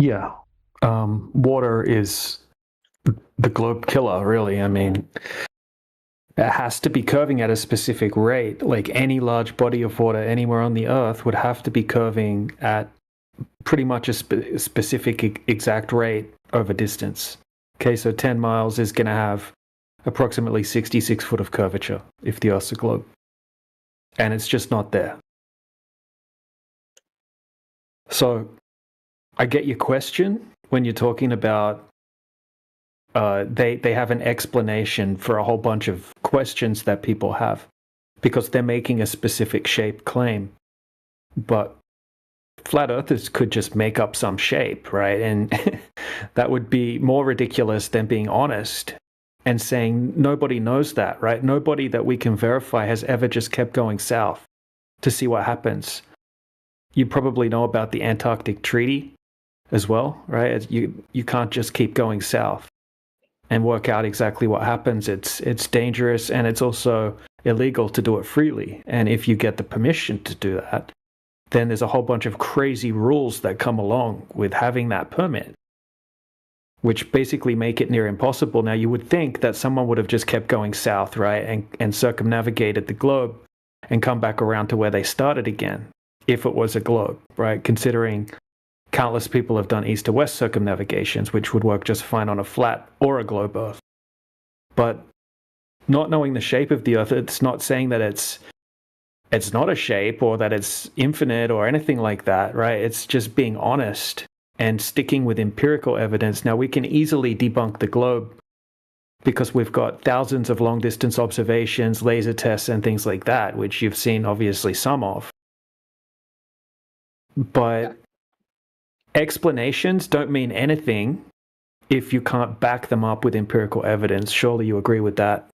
Yeah. Water is the globe killer, really. I mean, it has to be curving at a specific rate. Like any large body of water anywhere on the Earth would have to be curving at pretty much a specific exact rate over distance. Okay, so 10 miles is going to have approximately 66 foot of curvature if the Earth's a globe. And it's just not there. So I get your question when you're talking about they have an explanation for a whole bunch of questions that people have because they're making a specific shape claim. But flat earthers could just make up some shape, right? And that would be more ridiculous than being honest and saying nobody knows that, right? Nobody that we can verify has ever just kept going south to see what happens. You probably know about the Antarctic Treaty as well, right? You can't just keep going south and work out exactly what happens. It's dangerous, and it's also illegal to do it freely. And if you get the permission to do that, then there's a whole bunch of crazy rules that come along with having that permit, which basically make it near impossible. Now, you would think that someone would have just kept going south, right, and circumnavigated the globe and come back around to where they started again, if it was a globe, right? Considering countless people have done east to west circumnavigations, which would work just fine on a flat or a globe Earth. But not knowing the shape of the Earth, it's not saying that it's not a shape or that it's infinite or anything like that, right? It's just being honest and sticking with empirical evidence. Now, we can easily debunk the globe because we've got thousands of long distance observations, laser tests, and things like that, which you've seen obviously some of. But explanations don't mean anything if you can't back them up with empirical evidence. Surely you agree with that?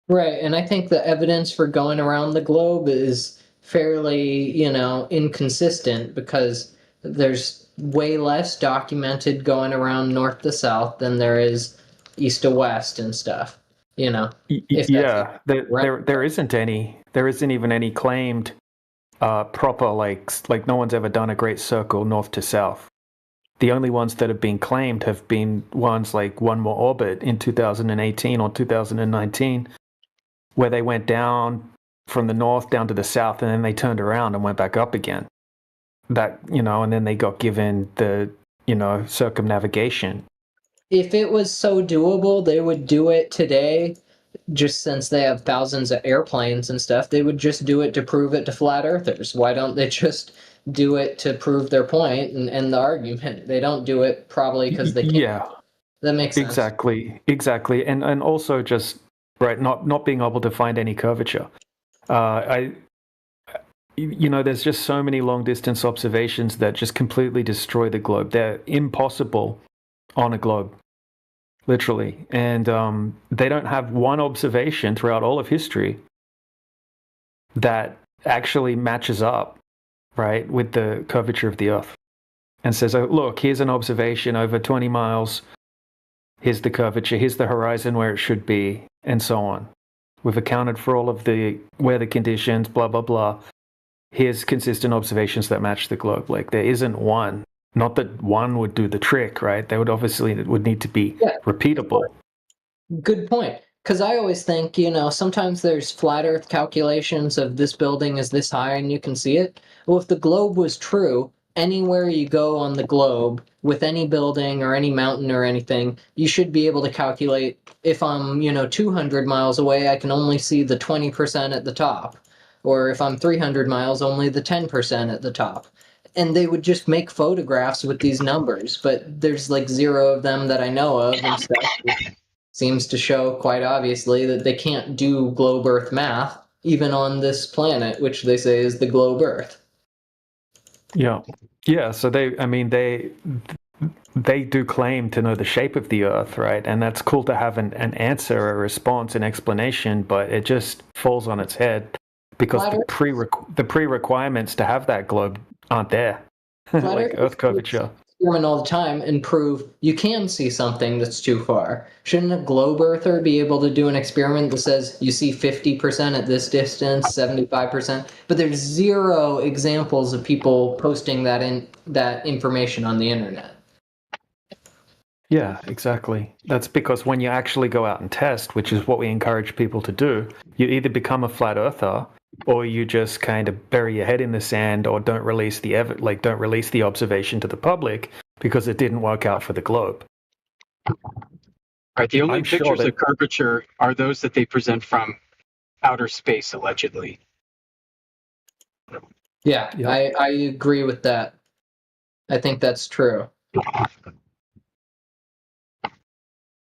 Right, and I think the evidence for going around the globe is fairly, inconsistent because there's way less documented going around north to south than there is east to west and stuff, if that's Yeah, right. there isn't any. There isn't even any claimed proper like no one's ever done a great circle north to south. The only ones that have been claimed have been ones like One More Orbit in 2018 or 2019, where they went down from the north down to the south, and then they turned around and went back up again. That, and then they got given the, circumnavigation. If it was so doable, they would do it today. Just since they have thousands of airplanes and stuff, they would just do it to prove it to flat earthers. Why don't they just do it to prove their point and end the argument? They don't do it probably because they can't. Yeah, That makes sense. exactly, and also just right, not being able to find any curvature. I there's just so many long distance observations that just completely destroy the globe. They're impossible on a globe, literally. And they don't have one observation throughout all of history that actually matches up, right, with the curvature of the Earth and says, oh, look, here's an observation over 20 miles. Here's the curvature. Here's the horizon where it should be, and so on. We've accounted for all of the weather conditions, blah, blah, blah. Here's consistent observations that match the globe. Like, there isn't one. Not that one would do the trick, right? They would obviously, it would need to be repeatable. Good point. Because I always think, sometimes there's flat Earth calculations of this building is this high and you can see it. Well, if the globe was true, anywhere you go on the globe with any building or any mountain or anything, you should be able to calculate if I'm, 200 miles away, I can only see the 20% at the top. Or if I'm 300 miles, only the 10% at the top. And they would just make photographs with these numbers, but there's like zero of them that I know of and stuff. Seems to show quite obviously that they can't do globe Earth math, even on this planet, which they say is the globe Earth. Yeah. Yeah. So they do claim to know the shape of the Earth, right? And that's cool to have an answer, a response, an explanation, but it just falls on its head because the pre-requirements to have that globe aren't there, like Earth curvature. experiment all the time and prove you can see something that's too far. Shouldn't a globe earther be able to do an experiment that says you see 50% at this distance, 75%? But there's zero examples of people posting that information on the internet. Yeah, exactly. That's because when you actually go out and test, which is what we encourage people to do, you either become a flat earther or you just kind of bury your head in the sand or don't release the observation to the public because it didn't work out for the globe. Right. The only I'm sure pictures that- of curvature are those that they present from outer space, allegedly. Yeah, Yeah. I agree with that. I think that's true.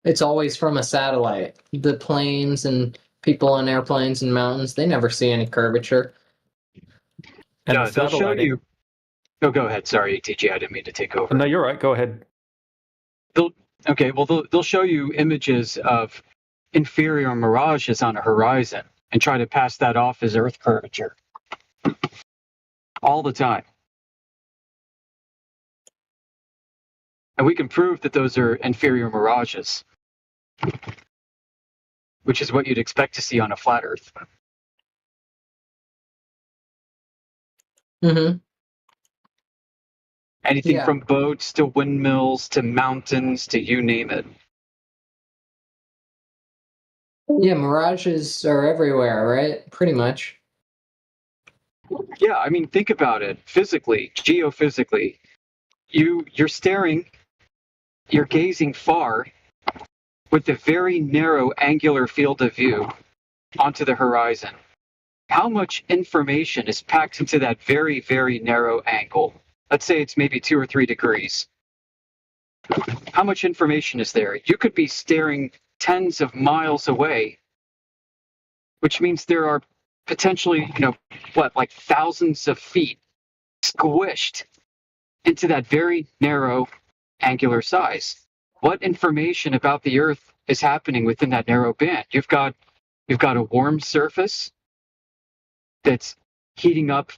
It's always from a satellite. The planes and people on airplanes and mountains, they never see any curvature. And Yeah, the they'll show satellite- you. No, go ahead. Sorry, ATG, I didn't mean to take over. No, you're right. Go ahead. They'll show you images of inferior mirages on a horizon and try to pass that off as Earth curvature all the time. And we can prove that those are inferior mirages, which is what you'd expect to see on a flat Earth. Mm-hmm. Anything Yeah. from boats to windmills to mountains to you name it. Yeah, mirages are everywhere, right? Pretty much. Yeah, I mean, think about it physically, geophysically. You're staring, you're gazing far with a very narrow angular field of view onto the horizon. How much information is packed into that very, very narrow angle? Let's say it's maybe 2 or 3 degrees. How much information is there? You could be staring tens of miles away, which means there are potentially, like thousands of feet squished into that very narrow angular size. What information about the Earth is happening within that narrow band? You've got a warm surface that's heating up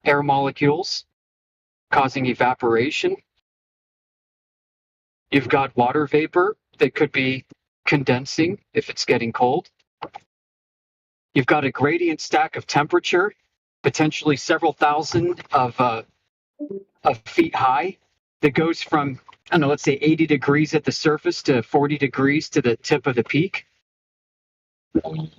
air molecules, causing evaporation. You've got water vapor that could be condensing if it's getting cold. You've got a gradient stack of temperature, potentially several thousand of feet high, that goes from, I don't know, let's say 80 degrees at the surface to 40 degrees to the tip of the peak.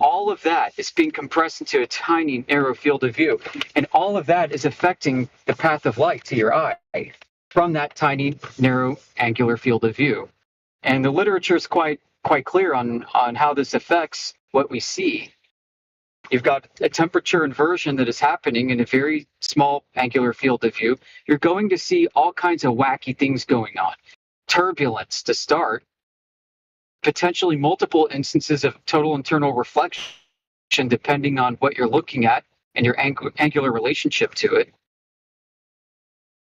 All of that is being compressed into a tiny narrow field of view. And all of that is affecting the path of light to your eye from that tiny narrow angular field of view. And the literature is quite clear on how this affects what we see. You've got a temperature inversion that is happening in a very small angular field of view. You're going to see all kinds of wacky things going on. Turbulence to start, potentially multiple instances of total internal reflection depending on what you're looking at and your angular relationship to it.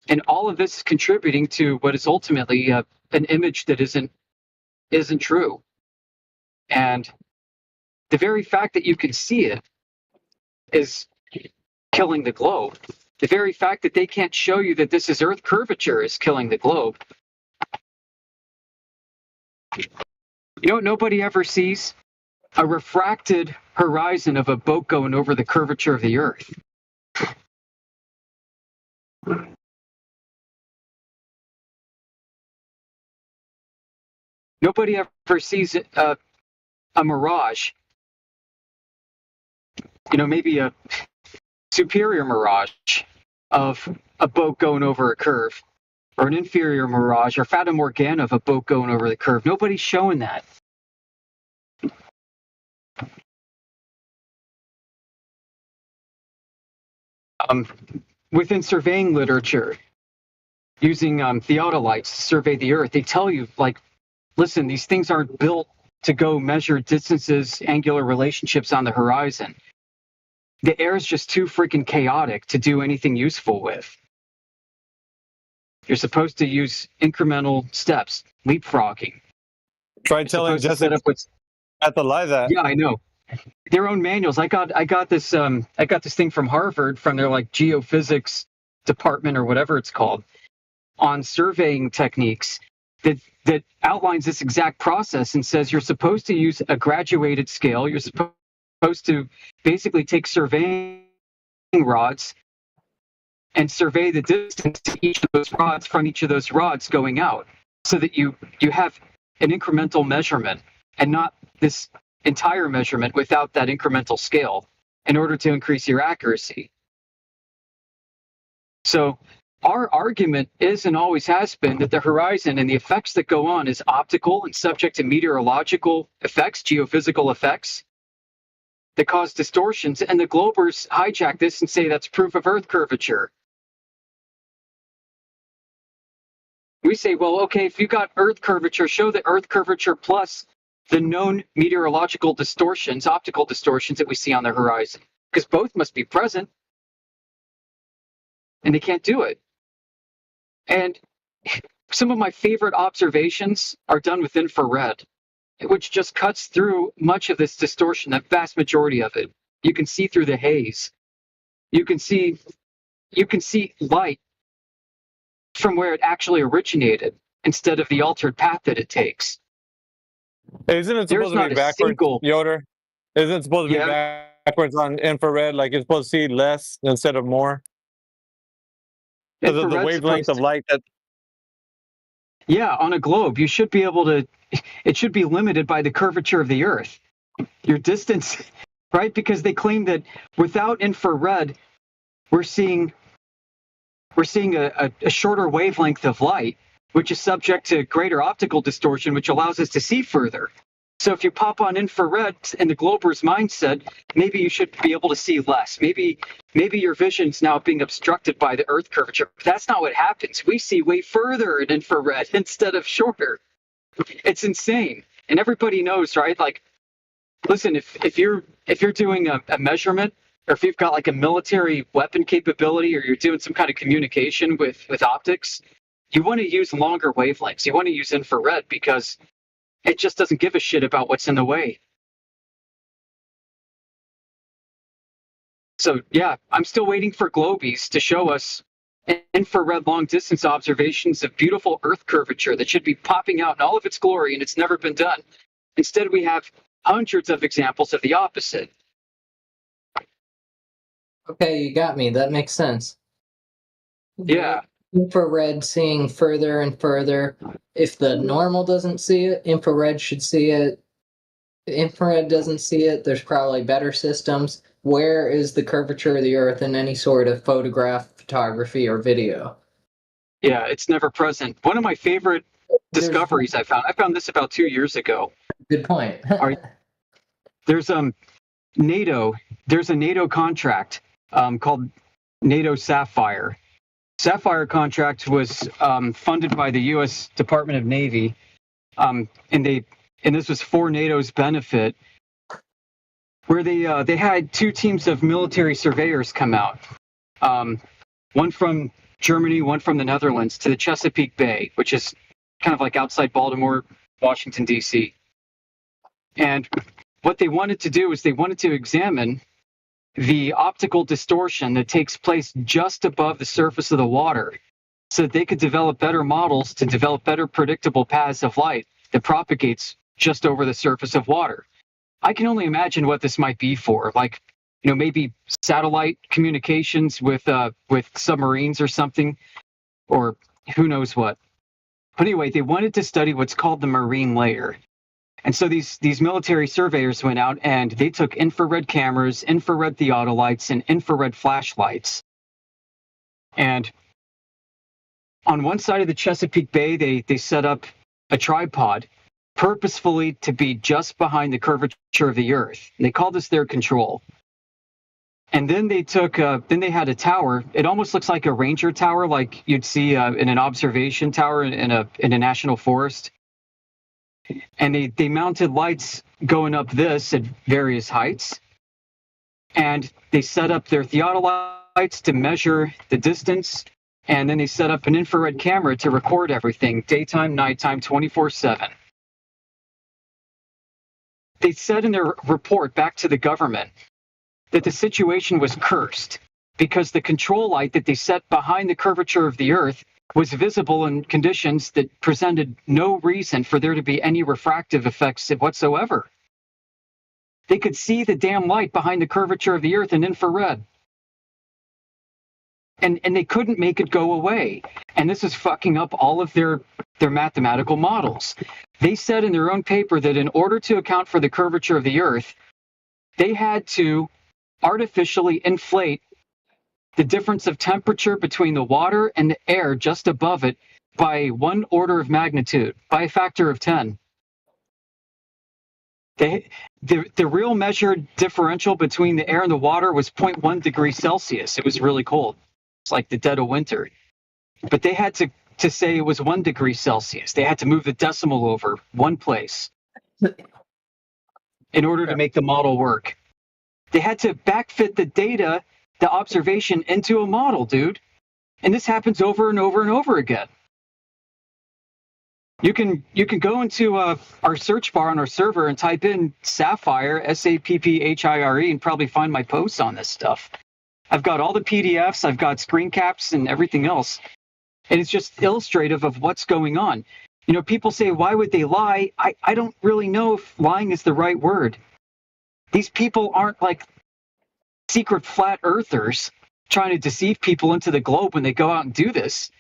And all of this is contributing to what is ultimately an image that isn't true. And the very fact that you can see it is killing the globe. The very fact that they can't show you that this is Earth curvature is killing the globe. You know what nobody ever sees? A refracted horizon of a boat going over the curvature of the Earth. Nobody ever sees a mirage. Maybe a superior mirage of a boat going over a curve, or an inferior mirage or Fata Morgana of a boat going over the curve. Nobody's showing that. Within surveying literature, using theodolites to survey the Earth, they tell you, listen, these things aren't built to go measure distances, angular relationships on the horizon. The air is just too freaking chaotic to do anything useful with. You're supposed to use incremental steps, leapfrogging. Try telling Jessica at the live that. Yeah, I know. Their own manuals. I got this thing from Harvard from their geophysics department or whatever it's called. on surveying techniques that outlines this exact process and says you're supposed to use a graduated scale. You're supposed to basically take surveying rods and survey the distance to each of those rods from each of those rods going out, so that you have an incremental measurement and not this entire measurement without that incremental scale in order to increase your accuracy. So our argument is and always has been that the horizon and the effects that go on is optical and subject to meteorological effects, geophysical effects that cause distortions, and the globers hijack this and say that's proof of Earth curvature. We say, well, okay, if you got Earth curvature, show the Earth curvature plus the known meteorological distortions, optical distortions that we see on the horizon, because both must be present, and they can't do it. And some of my favorite observations are done with infrared, which just cuts through much of this distortion, the vast majority of it. You can see through the haze. You can see light from where it actually originated instead of the altered path that it takes. Isn't it supposed to be backwards, Yoder? Isn't it supposed to be backwards on infrared? Like you're supposed to see less instead of more? Because of the wavelength of light that... Yeah, on a globe, you should be able to, it should be limited by the curvature of the Earth. Your distance, right? Because they claim that without infrared, we're seeing a shorter wavelength of light, which is subject to greater optical distortion, which allows us to see further. So if you pop on infrared in the glober's mindset, maybe you should be able to see less. Maybe your vision's now being obstructed by the Earth curvature. But that's not what happens. We see way further in infrared instead of shorter. It's insane. And everybody knows, right? Like, listen, if you're doing a measurement, or if you've got like a military weapon capability, or you're doing some kind of communication with optics, you want to use longer wavelengths. You want to use infrared because it just doesn't give a shit about what's in the way. So yeah, I'm still waiting for Globies to show us infrared long distance observations of beautiful Earth curvature that should be popping out in all of its glory, and it's never been done. Instead, we have hundreds of examples of the opposite. Okay, you got me. That makes sense. Yeah. Infrared seeing further and further. If the normal doesn't see it, infrared should see it. If infrared doesn't see it, there's probably better systems. Where is the curvature of the Earth in any sort of photograph, photography, or video? Yeah, it's never present. One of my favorite discoveries I found this about 2 years ago. Good point. There's NATO. There's a NATO contract called NATO Sapphire. Sapphire contract was funded by the U.S. Department of Navy, and this was for NATO's benefit, where they had two teams of military surveyors come out, one from Germany, one from the Netherlands, to the Chesapeake Bay, which is kind of like outside Baltimore, Washington, D.C. And what they wanted to do is they wanted to examine the optical distortion that takes place just above the surface of the water, so that they could develop better models to develop better predictable paths of light that propagates just over the surface of water. I can only imagine what this might be for, like, maybe satellite communications with submarines or something, or who knows what. But anyway, they wanted to study what's called the marine layer. And so these military surveyors went out and they took infrared cameras, infrared theodolites, and infrared flashlights. And on one side of the Chesapeake Bay, they set up a tripod purposefully to be just behind the curvature of the Earth. And they called this their control. And then they had a tower. It almost looks like a ranger tower, like you'd see in an observation tower in a national forest. And they mounted lights going up this at various heights. And they set up their theodolites to measure the distance. And then they set up an infrared camera to record everything, daytime, nighttime, 24/7. They said in their report back to the government that the situation was cursed because the control light that they set behind the curvature of the Earth was visible in conditions that presented no reason for there to be any refractive effects whatsoever. They could see the damn light behind the curvature of the Earth in infrared. And they couldn't make it go away. And this is fucking up all of their mathematical models. They said in their own paper that in order to account for the curvature of the Earth, they had to artificially inflate the difference of temperature between the water and the air just above it by 1 order of magnitude, by a factor of 10. The real measured differential between the air and the water was 0.1 degrees Celsius. It was really cold. It's like the dead of winter. But they had to say it was 1 degree Celsius. They had to move the decimal over one place in order to make the model work. They had to backfit the data, the observation, into a model, dude. And this happens over and over and over again. You can go into our search bar on our server and type in Sapphire, S-A-P-P-H-I-R-E, and probably find my posts on this stuff. I've got all the PDFs, I've got screen caps and everything else. And it's just illustrative of what's going on. You know, people say, why would they lie? I don't really know if lying is the right word. These people aren't like secret flat earthers trying to deceive people into the globe when they go out and do this.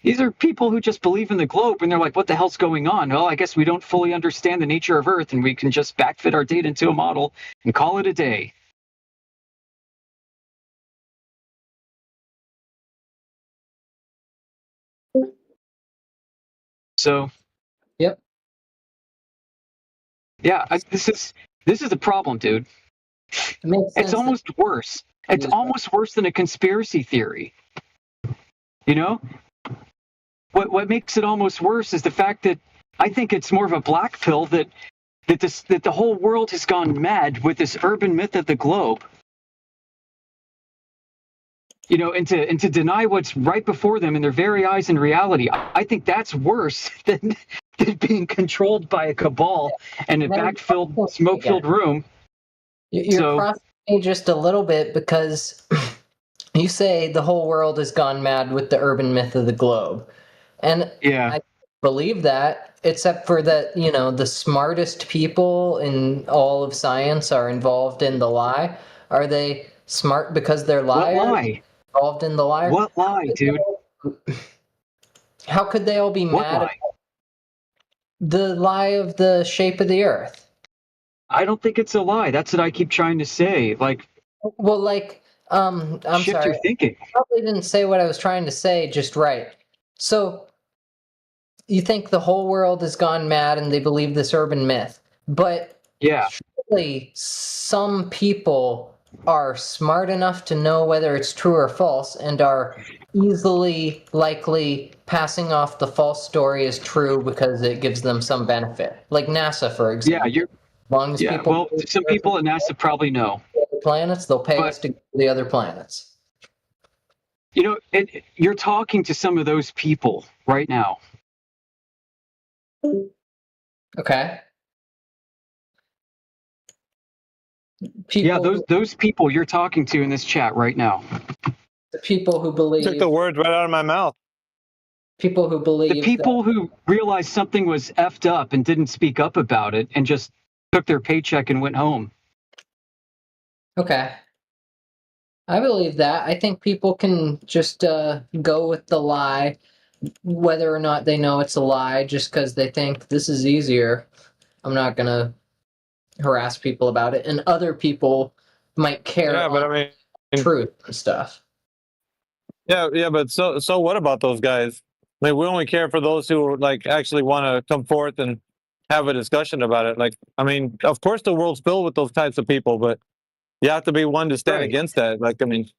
These are people who just believe in the globe and they're like, what the hell's going on? Well, I guess we don't fully understand the nature of Earth and we can just backfit our data into a model and call it a day. So, yep. Yeah, this is a problem, dude. It's almost worse. It's almost worse than a conspiracy theory. You know? What makes it almost worse is the fact that I think it's more of a black pill that the whole world has gone mad with this urban myth of the globe. You know, and to deny what's right before them in their very eyes in reality. I think that's worse than being controlled by a cabal and a back-filled, smoke-filled room. You're crossing me just a little bit because you say the whole world has gone mad with the urban myth of the globe. And yeah. I believe that, except for that, you know, the smartest people in all of science are involved in the lie. Are they smart because they're liars? What lie? Involved in the lie? What lie, dude? How could they all be mad at the lie of the shape of the Earth? I don't think it's a lie. That's what I keep trying to say. Like, well, like, I'm shift sorry. your thinking. I probably didn't say what I was trying to say just right. So, you think the whole world has gone mad and they believe this urban myth, but yeah, surely some people are smart enough to know whether it's true or false and are easily likely passing off the false story as true because it gives them some benefit. Like NASA, for example. Yeah, people well, some people at NASA probably know. The planets, they'll pay us to go to the other planets. You know, you're talking to some of those people right now. Okay. Yeah, those people you're talking to in this chat right now. The people who believe. Took the words right out of my mouth. People who believe. The people who realized something was effed up and didn't speak up about it and just took their paycheck and went home. Okay. I believe that. I think people can just go with the lie, whether or not they know it's a lie, just because they think this is easier. I'm not going to harass people about it. And other people might care about truth and stuff. Yeah, but so what about those guys? Like, we only care for those who like actually want to come forth and have a discussion about it. Like, I mean, of course the world's filled with those types of people, but you have to be one to stand against that. Like, I mean,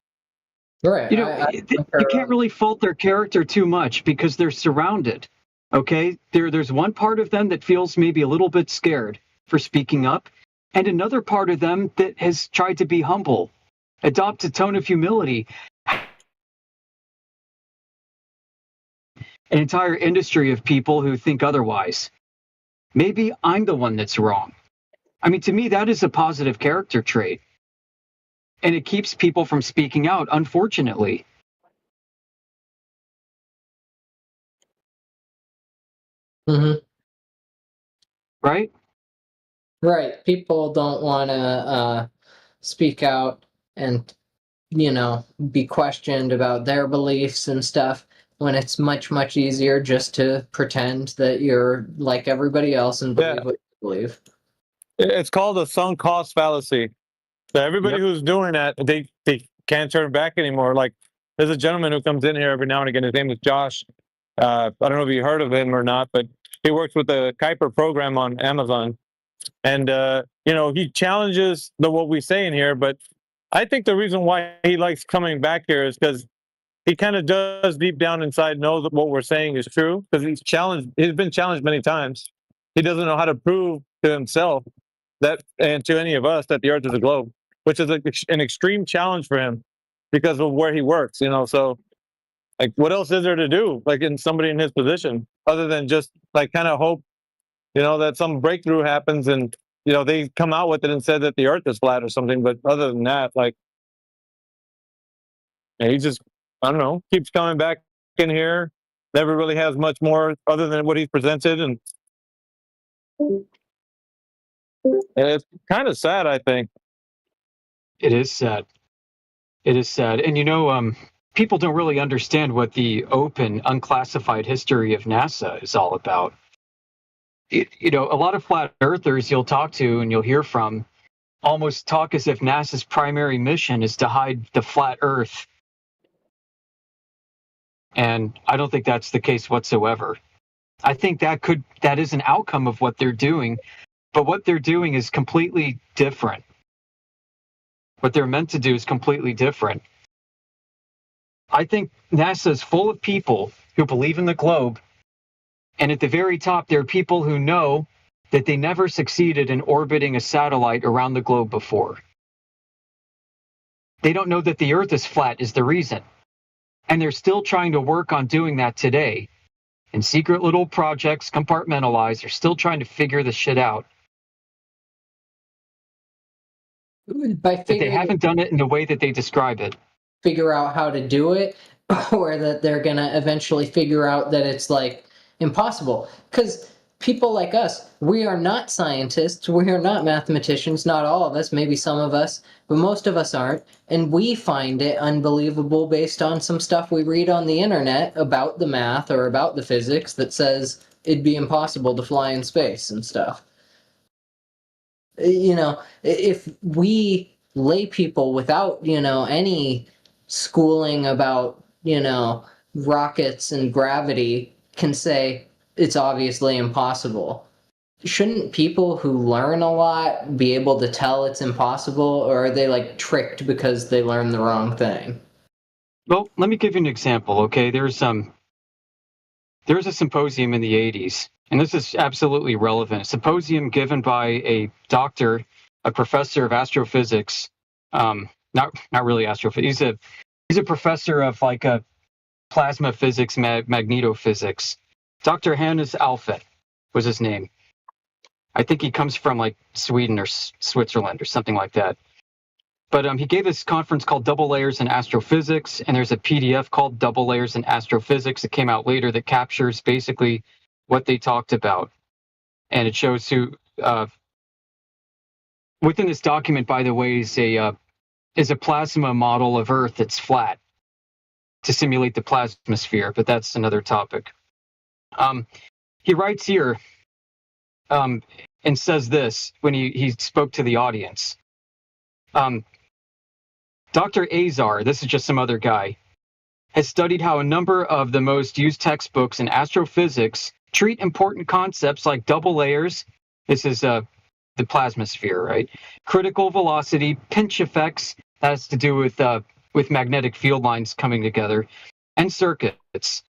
right. You know, you can't really fault their character too much because they're surrounded. Okay, there's one part of them that feels maybe a little bit scared for speaking up, and another part of them that has tried to be humble, adopt a tone of humility. An entire industry of people who think otherwise. Maybe I'm the one that's wrong. I mean, to me, that is a positive character trait. And it keeps people from speaking out, unfortunately. Mm-hmm. Right? Right. People don't want to speak out and, be questioned about their beliefs and stuff when it's much, much easier just to pretend that you're like everybody else and believe what you believe. It's called a sunk cost fallacy. So everybody who's doing that, they can't turn back anymore. Like, there's a gentleman who comes in here every now and again. His name is Josh. I don't know if you heard of him or not, but he works with the Kuiper program on Amazon. And, he challenges what we say in here. But I think the reason why he likes coming back here is because he kind of does deep down inside know that what we're saying is true, because he's been challenged many times. He doesn't know how to prove to himself that, and to any of us, that the earth is a globe, which is an extreme challenge for him because of where he works, so like, what else is there to do, like, in somebody in his position, other than just like kind of hope, that some breakthrough happens and they come out with it and said that the earth is flat or something. But other than that, like, he just, I don't know, keeps coming back in here, never really has much more other than what he's presented, and it's kind of sad, I think. It is sad. It is sad. And people don't really understand what the open, unclassified history of NASA is all about. A lot of flat earthers you'll talk to and you'll hear from almost talk as if NASA's primary mission is to hide the flat earth. And I don't think that's the case whatsoever. I think that is an outcome of what they're doing, but what they're doing is completely different. What they're meant to do is completely different. I think NASA is full of people who believe in the globe, and at the very top, there are people who know that they never succeeded in orbiting a satellite around the globe before. They don't know that the Earth is flat is the reason. And they're still trying to work on doing that today. And secret little projects, compartmentalized, are still trying to figure this shit out. But they haven't done it in the way that they describe it. Figure out how to do it, or that they're going to eventually figure out that it's like impossible. Because people like us, we are not scientists, we are not mathematicians, not all of us, maybe some of us, but most of us aren't, and we find it unbelievable based on some stuff we read on the internet about the math or about the physics that says it'd be impossible to fly in space and stuff. If we lay people without, any schooling about, rockets and gravity can say it's obviously impossible, shouldn't people who learn a lot be able to tell it's impossible, or are they like tricked because they learned the wrong thing? Well, let me give you an example, okay? There's a symposium in the 80s, and this is absolutely relevant. A symposium given by a doctor, a professor of astrophysics, not really astrophysics. He's a professor of like a plasma physics, magnetophysics. Dr. Hannes Alfvén was his name. I think he comes from like Sweden or Switzerland or something like that. But he gave this conference called Double Layers in Astrophysics, and there's a PDF called Double Layers in Astrophysics that came out later that captures basically what they talked about. And it shows who, within this document, by the way, is a plasma model of Earth that's flat to simulate the plasmasphere, but that's another topic. He writes here and says this when he spoke to the audience. Dr. Azar, this is just some other guy, has studied how a number of the most used textbooks in astrophysics treat important concepts like double layers. This is the plasmasphere, right? Critical velocity, pinch effects, that has to do with magnetic field lines coming together, and circuits.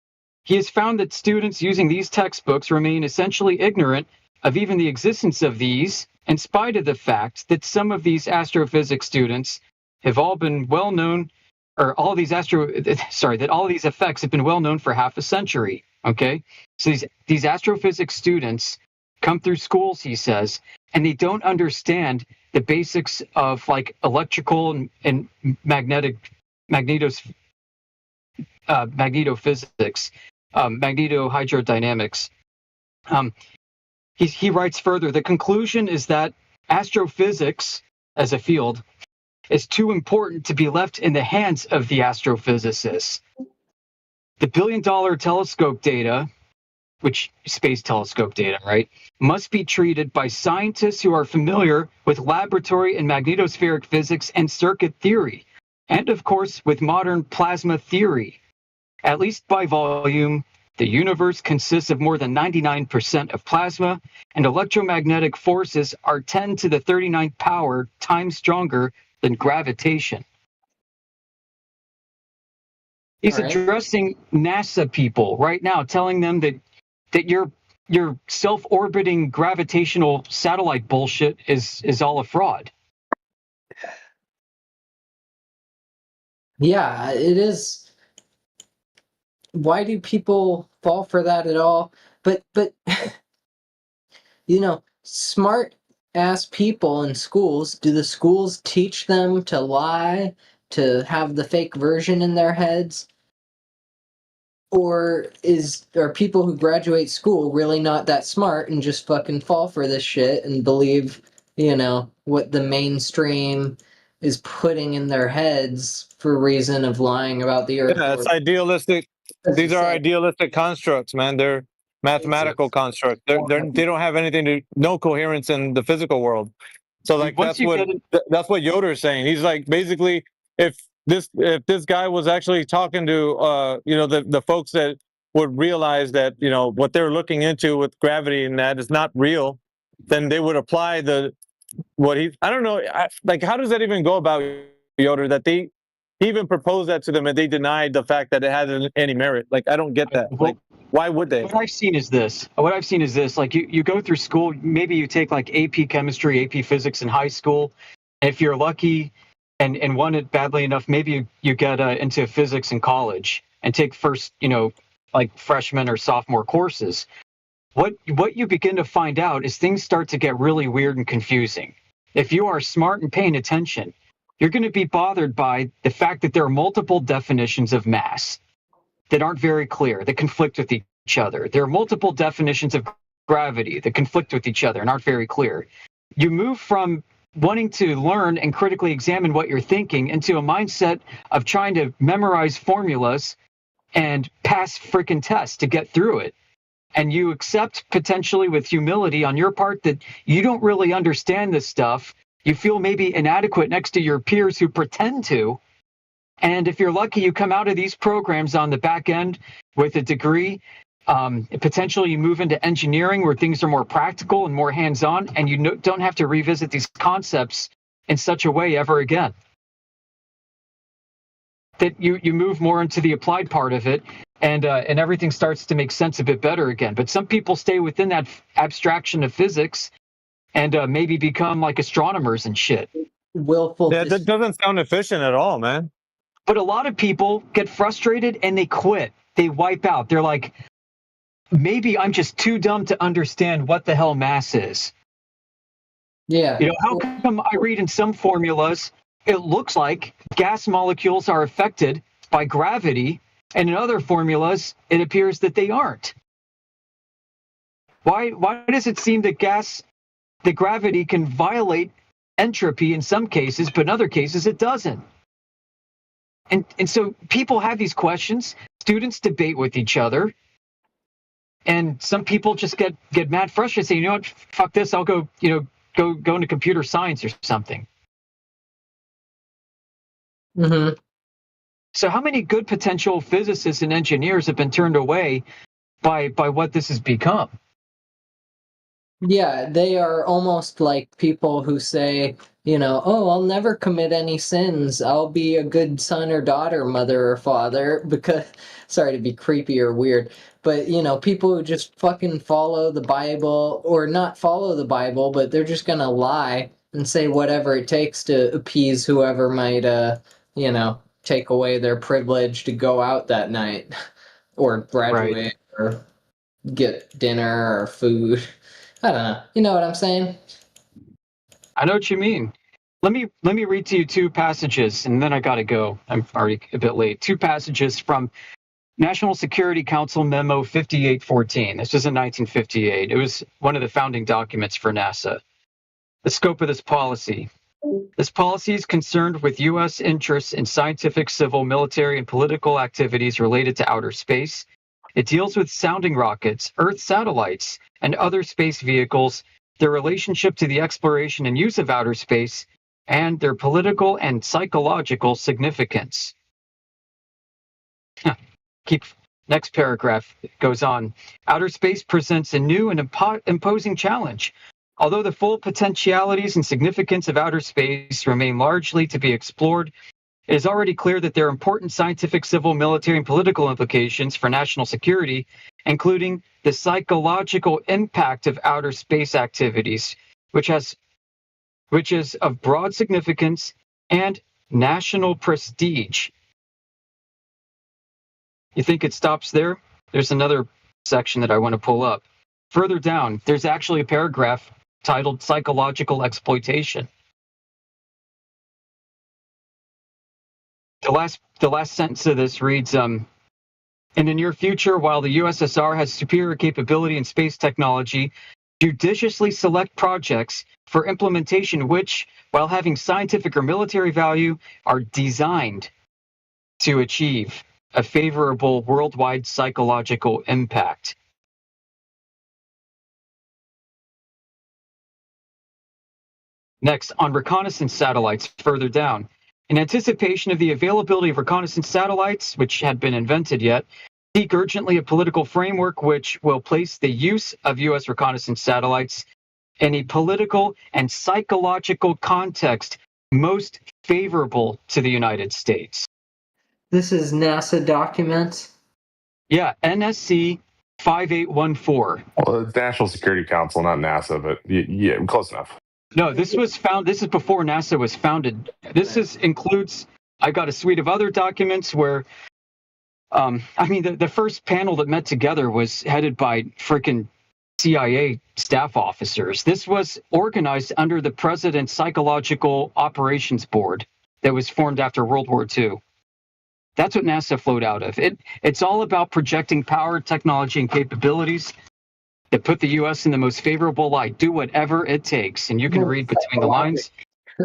He has found that students using these textbooks remain essentially ignorant of even the existence of these, in spite of the fact that some of these astrophysics students have all been well known, or all these that all of these effects have been well known for half a century. Okay, so these astrophysics students come through schools, he says, and they don't understand the basics of like electrical and magnetophysics, magnetohydrodynamics. He writes further, the conclusion is that astrophysics as a field is too important to be left in the hands of the astrophysicists. The billion-dollar telescope data, which space telescope data, right, must be treated by scientists who are familiar with laboratory and magnetospheric physics and circuit theory, and of course with modern plasma theory. At least by volume, the universe consists of more than 99% of plasma, and electromagnetic forces are 10 to the 39th power times stronger than gravitation. He's addressing NASA people right now, telling them that your self-orbiting gravitational satellite bullshit is all a fraud. Yeah, it is. Why do people fall for that at all? But you know, smart ass people in schools, do the schools teach them to lie, to have the fake version in their heads? Or are people who graduate school really not that smart and just fucking fall for this shit and believe, what the mainstream is putting in their heads for reason of lying about the earth? Yeah, it's idealistic. These are idealistic constructs, man. They're mathematical constructs. They don't have no coherence in the physical world. So like that's what Yoder is saying. He's like, basically, if this guy was actually talking to the folks that would realize that what they're looking into with gravity and that is not real, then they would apply I don't know, like how does that even go about, Yoder, that he even proposed that to them and they denied the fact that it had any merit? Like, I don't get that. Like, why would they? What I've seen is this. Like you go through school, maybe you take like AP chemistry, AP physics in high school. If you're lucky and want it badly enough, maybe you get into physics in college and take first, like freshman or sophomore courses. What you begin to find out is things start to get really weird and confusing. If you are smart and paying attention, you're going to be bothered by the fact that there are multiple definitions of mass that aren't very clear, that conflict with each other. There are multiple definitions of gravity that conflict with each other and aren't very clear. You move from wanting to learn and critically examine what you're thinking into a mindset of trying to memorize formulas and pass freaking tests to get through it. And you accept potentially with humility on your part that you don't really understand this stuff. You feel maybe inadequate next to your peers who pretend to. And if you're lucky, you come out of these programs on the back end with a degree. Potentially you move into engineering where things are more practical and more hands-on, and you don't have to revisit these concepts in such a way ever again. That you move more into the applied part of it, and everything starts to make sense a bit better again. But some people stay within that abstraction of physics and maybe become like astronomers and shit. Yeah, that doesn't sound efficient at all, man. But a lot of people get frustrated and they quit. They wipe out. They're like, maybe I'm just too dumb to understand what the hell mass is. Yeah. How come I read in some formulas, it looks like gas molecules are affected by gravity, and in other formulas, it appears that they aren't. Why does it seem that gravity can violate entropy in some cases, but in other cases it doesn't? And so people have these questions. Students debate with each other, and some people just get mad, frustrated, say, you know what, fuck this, I'll go into computer science or something. Mm-hmm. So how many good potential physicists and engineers have been turned away by what this has become? Yeah, they are almost like people who say, oh, I'll never commit any sins. I'll be a good son or daughter, mother or father, because, sorry to be creepy or weird, but, people who just fucking follow the Bible, or not follow the Bible, but they're just gonna lie and say whatever it takes to appease whoever might, take away their privilege to go out that night, or graduate, or get dinner or food. I don't know. You know what I'm saying? I know what you mean. Let me read to you two passages, and then I gotta go. I'm already a bit late. Two passages from National Security Council Memo 5814. This was in 1958. It was one of the founding documents for NASA. The scope of this policy. This policy is concerned with U.S. interests in scientific, civil, military, and political activities related to outer space. It deals with sounding rockets, Earth satellites, and other space vehicles, their relationship to the exploration and use of outer space, and their political and psychological significance. Next paragraph goes on. Outer space presents a new and imposing challenge. Although the full potentialities and significance of outer space remain largely to be explored, it is already clear that there are important scientific, civil, military, and political implications for national security, including the psychological impact of outer space activities, which is of broad significance and national prestige. You think it stops there? There's another section that I want to pull up. Further down, there's actually a paragraph titled Psychological Exploitation. The last sentence of this reads, in the near future, while the USSR has superior capability in space technology, judiciously select projects for implementation which, while having scientific or military value, are designed to achieve a favorable worldwide psychological impact. Next, on reconnaissance satellites, further down. In anticipation of the availability of reconnaissance satellites, which had been invented yet, seek urgently a political framework which will place the use of U.S. reconnaissance satellites in a political and psychological context most favorable to the United States. This is NASA documents? Yeah, NSC 5814. Well, it's National Security Council, not NASA, but yeah, close enough. No, this is before NASA was founded. Includes, I got a suite of other documents where, the first panel that met together was headed by freaking CIA staff officers. This was organized under the President's Psychological Operations Board that was formed after World War II. That's what NASA flowed out of. It's all about projecting power, technology, and capabilities that put the U.S. in the most favorable light. Do whatever it takes. And you can read between the lines.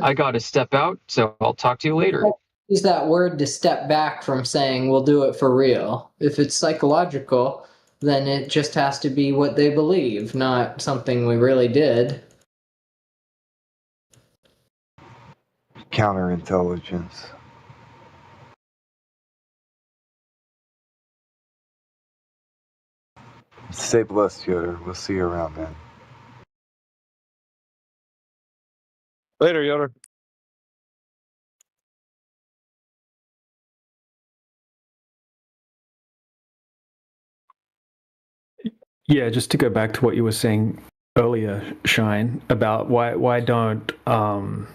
I got to step out, so I'll talk to you later. Use that word to step back from saying we'll do it for real. If it's psychological, then it just has to be what they believe, not something we really did. Counterintelligence. Stay blessed, Yoder. We'll see you around, man. Later, Yoder. Yeah, just to go back to what you were saying earlier, Shine, about why don't some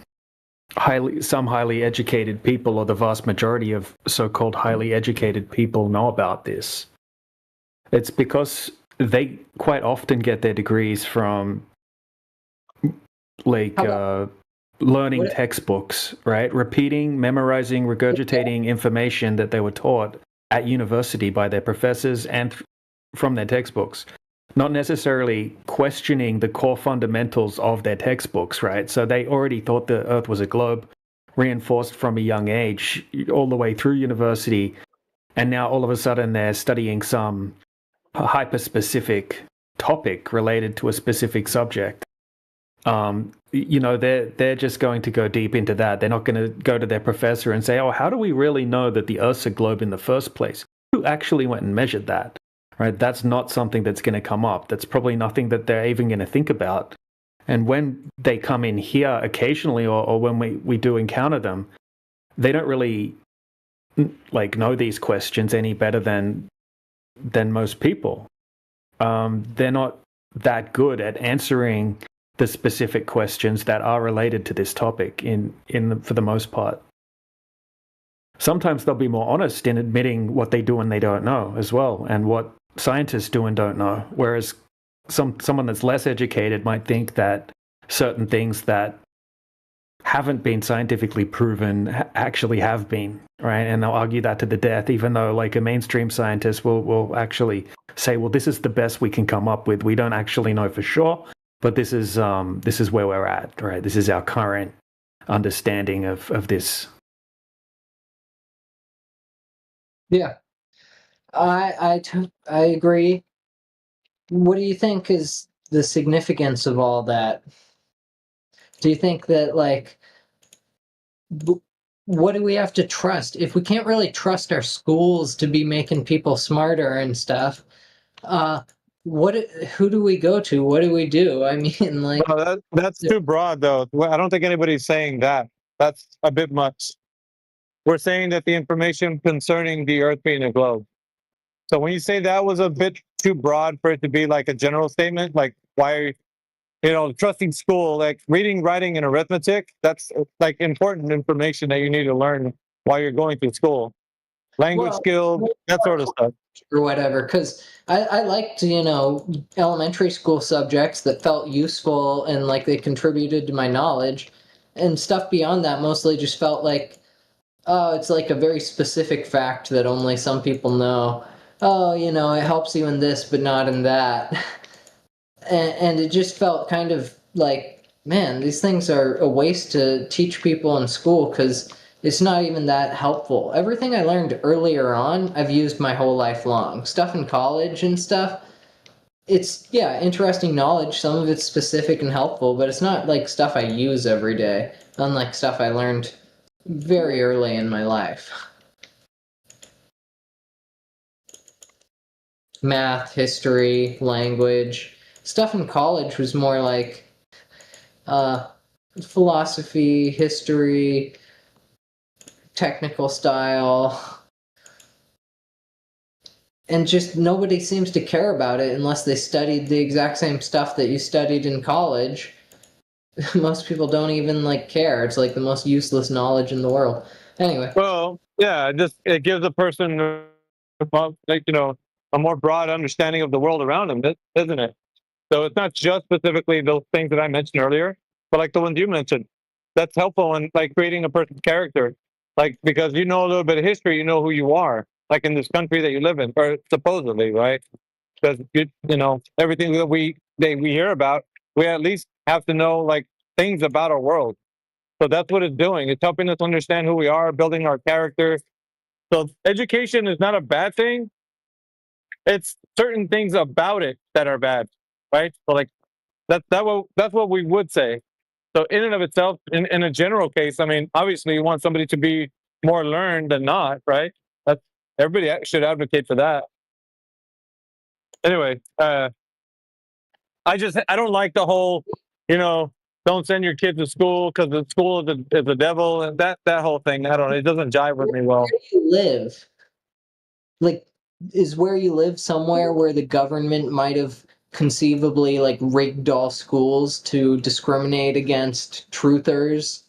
highly educated people, or the vast majority of so-called highly educated people, know about this. It's because they quite often get their degrees from learning textbooks, right? Repeating, memorizing, regurgitating information that they were taught at university by their professors and from their textbooks. Not necessarily questioning the core fundamentals of their textbooks, right? So they already thought the Earth was a globe, reinforced from a young age, all the way through university. And now all of a sudden they're studying some hyper-specific topic related to a specific subject. They're just going to go deep into that. They're not going to go to their professor and say, oh, how do we really know that the Earth's a globe in the first place? Who actually went and measured that? Right? That's not something that's going to come up. That's probably nothing that they're even going to think about. And when they come in here occasionally, or when we do encounter them, they don't really know these questions any better than most people. They're not that good at answering the specific questions that are related to this topic for the most part. Sometimes they'll be more honest in admitting what they do and they don't know as well, and what scientists do and don't know. Whereas someone that's less educated might think that certain things that haven't been scientifically proven actually have been, right? And they'll argue that to the death, even though like a mainstream scientist will actually say, well, this is the best we can come up with. We don't actually know for sure, but this is where we're at, right? This is our current understanding of this. Yeah, I agree. What do you think is the significance of all that? Do you think that, like, what do we have to trust? If we can't really trust our schools to be making people smarter and stuff, who do we go to? What do we do? I mean, like... No, that's too broad, though. I don't think anybody's saying that. That's a bit much. We're saying that the information concerning the Earth being a globe. So when you say that was a bit too broad for it to be like a general statement, like why, trusting school, like reading, writing, and arithmetic, that's like important information that you need to learn while you're going through school. Language skill, that sort of stuff. Or whatever, because I liked, elementary school subjects that felt useful and like they contributed to my knowledge, and stuff beyond that mostly just felt like, oh, it's like a very specific fact that only some people know. Oh, it helps you in this, but not in that. And it just felt kind of like, man, these things are a waste to teach people in school because it's not even that helpful. Everything I learned earlier on, I've used my whole life long. Stuff in college and stuff, it's, yeah, interesting knowledge. Some of it's specific and helpful, but it's not like stuff I use every day, unlike stuff I learned very early in my life. Math, history, language. Stuff in college was more like philosophy, history, technical style. And just nobody seems to care about it unless they studied the exact same stuff that you studied in college. Most people don't even care. It's like the most useless knowledge in the world. Anyway. Well, yeah, it gives a person a more broad understanding of the world around them, isn't it? So it's not just specifically those things that I mentioned earlier, but like the ones you mentioned. That's helpful in like creating a person's character. Like, because you know a little bit of history, you know who you are, like in this country that you live in, or supposedly, right? Because everything that we hear about, we at least have to know like things about our world. So that's what it's doing. It's helping us understand who we are, building our character. So education is not a bad thing. It's certain things about it that are bad, right? So like that's what we would say. So in and of itself, in a general case, I mean, obviously you want somebody to be more learned than not, right? That's, everybody should advocate for that. Anyway, I don't like the whole, don't send your kids to school because the school is the devil, and that whole thing. I don't know. It doesn't jive with me well. Where do you live? Like, is where you live somewhere where the government might have conceivably rigged all schools to discriminate against truthers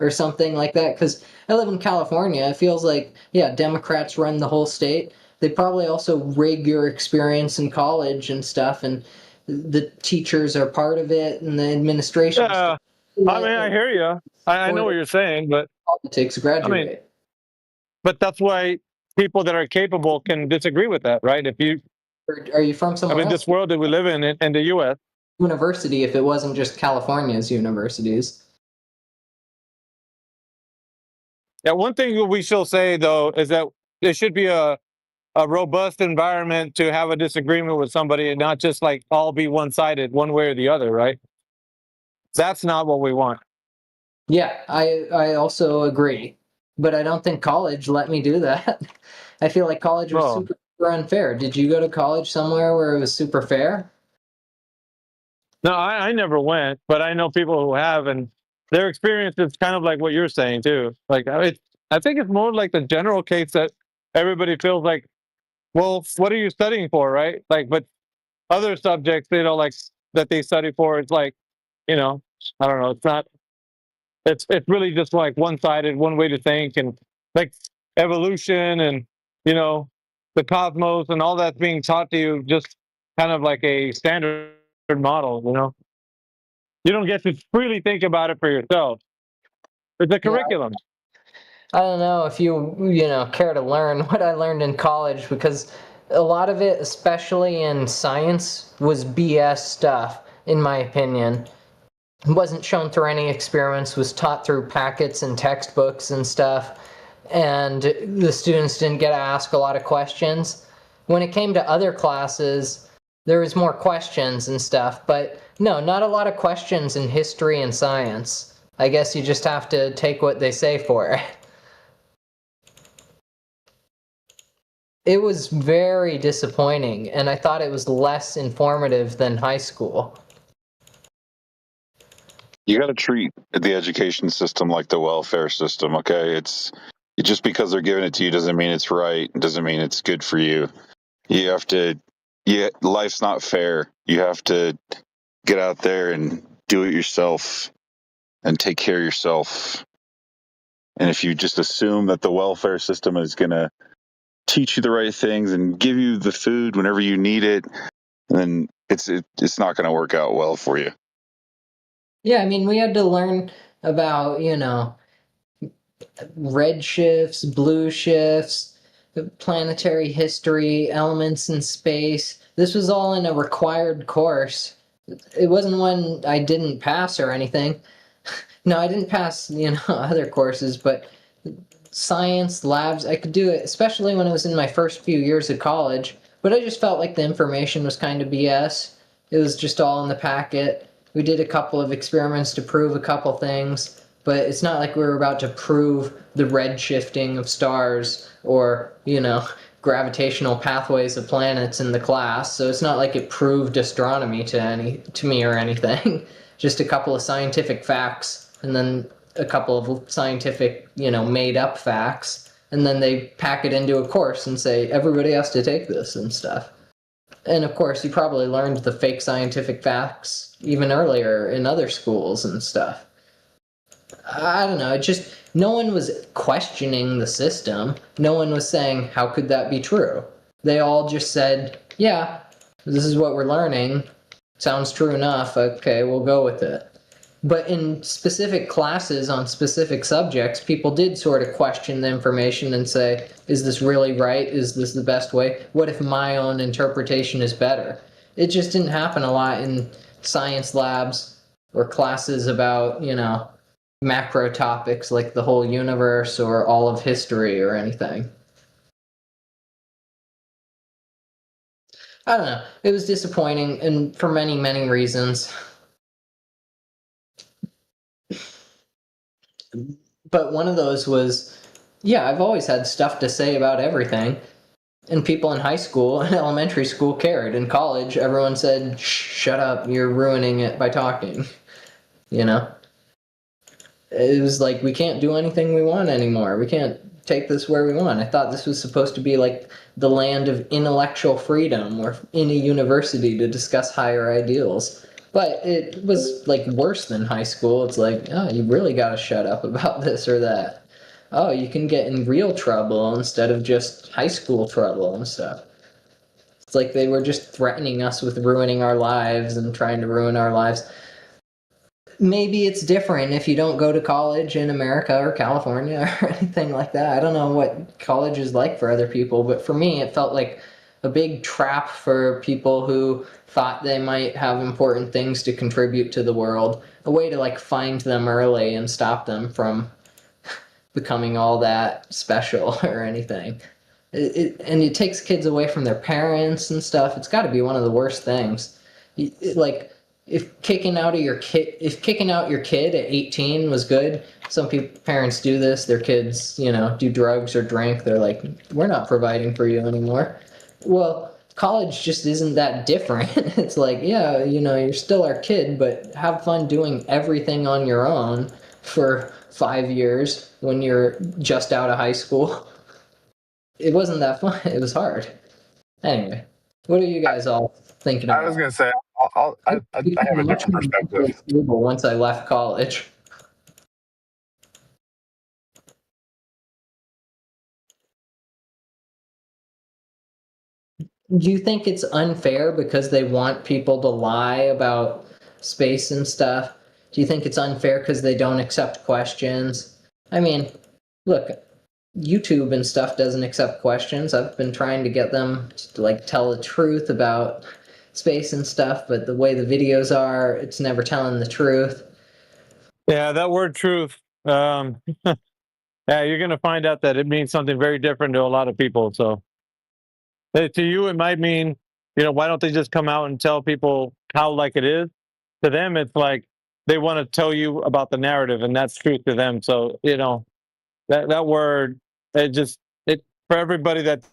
or something like that? Because I live in California. It feels like, yeah, Democrats run the whole state. They probably also rig your experience in college and stuff, and the teachers are part of it, and the administration. Yeah, I mean, I hear you. I know what you're saying, but politics graduate. I mean, but that's why people that are capable can disagree with that, right? If you are you from somewhere else? This world that we live in the U.S. University, if it wasn't just California's universities. Yeah, one thing we shall say though is that there should be a robust environment to have a disagreement with somebody and not just all be one-sided one way or the other, right? That's not what we want. Yeah, I also agree, but I don't think college let me do that. I feel like college was super unfair. Did you go to college somewhere where it was super fair? No, I never went, but I know people who have, and their experience is kind of like what you're saying too. I think it's more like the general case that everybody feels like, well, what are you studying for, right? But other subjects, that they study for, it's I don't know, it's not. It's really just one-sided, one way to think, and evolution and the cosmos and all that's being taught to you just kind of like a standard model. You don't get to freely think about it for yourself. It's a curriculum. I don't know if you care to learn what I learned in college, because a lot of it, especially in science, was BS stuff, in my opinion. It wasn't shown through any experiments, was taught through packets and textbooks and stuff, and the students didn't get to ask a lot of questions. When it came to other classes, there was more questions and stuff, but no, not a lot of questions in history and science. I guess you just have to take what they say for it. It was very disappointing, and I thought it was less informative than high school. You got to treat the education system like the welfare system, okay? It's just because they're giving it to you doesn't mean it's right, doesn't mean it's good for you. You have to, life's not fair. You have to get out there and do it yourself and take care of yourself. And if you just assume that the welfare system is going to teach you the right things and give you the food whenever you need it, then it's not going to work out well for you. Yeah, I mean, we had to learn about, red shifts, blue shifts, planetary history, elements in space. This was all in a required course. It wasn't one I didn't pass or anything. No, I didn't pass, other courses, but science labs, I could do it, especially when I was in my first few years of college. But I just felt like the information was kind of BS. It was just all in the packet. We did a couple of experiments to prove a couple things, but it's not like we were about to prove the red shifting of stars or, gravitational pathways of planets in the class. So it's not like it proved astronomy to me or anything. Just a couple of scientific facts, and then a couple of scientific, made up facts, and then they pack it into a course and say everybody has to take this and stuff. And of course, you probably learned the fake scientific facts even earlier in other schools and stuff. I don't know, no one was questioning the system. No one was saying, how could that be true? They all just said, yeah, this is what we're learning. Sounds true enough. Okay, we'll go with it. But in specific classes on specific subjects, people did sort of question the information and say, is this really right? Is this the best way? What if my own interpretation is better? It just didn't happen a lot in science labs or classes about, macro topics like the whole universe or all of history or anything. I don't know. It was disappointing, and for many, many reasons. But one of those was, yeah, I've always had stuff to say about everything. And people in high school and elementary school cared. In college, everyone said, shut up, you're ruining it by talking. It was like, we can't do anything we want anymore. We can't take this where we want. I thought this was supposed to be like the land of intellectual freedom, or in a university to discuss higher ideals. But it was like worse than high school. It's like, oh, you really got to shut up about this or that. Oh, you can get in real trouble instead of just high school trouble and stuff. It's like they were just threatening us with ruining our lives and trying to ruin our lives. Maybe it's different if you don't go to college in America or California or anything like that. I don't know what college is like for other people, but for me, it felt like a big trap for people who thought they might have important things to contribute to the world. A way to like find them early and stop them from becoming all that special or anything. And it takes kids away from their parents and stuff. It's got to be one of the worst things. If kicking out your kid at 18 was good, some parents do this. Their kids, do drugs or drink. They're like, we're not providing for you anymore. Well, college just isn't that different. It's like, yeah, you're still our kid, but have fun doing everything on your own for 5 years when you're just out of high school. It wasn't that fun. It was hard. Anyway, what are you guys all thinking about? I was going to say, I have a different perspective. Once I left college. Do you think it's unfair because they want people to lie about space and stuff? Do you think it's unfair because they don't accept questions? I mean, look, YouTube and stuff doesn't accept questions. I've been trying to get them to like tell the truth about space and stuff, but the way the videos are, it's never telling the truth. Yeah, that word truth. Yeah, you're going to find out that it means something very different to a lot of people. So to you, it might mean, why don't they just come out and tell people how like it is? To them, it's like they want to tell you about the narrative, and that's truth to them. So, that word, it for everybody that's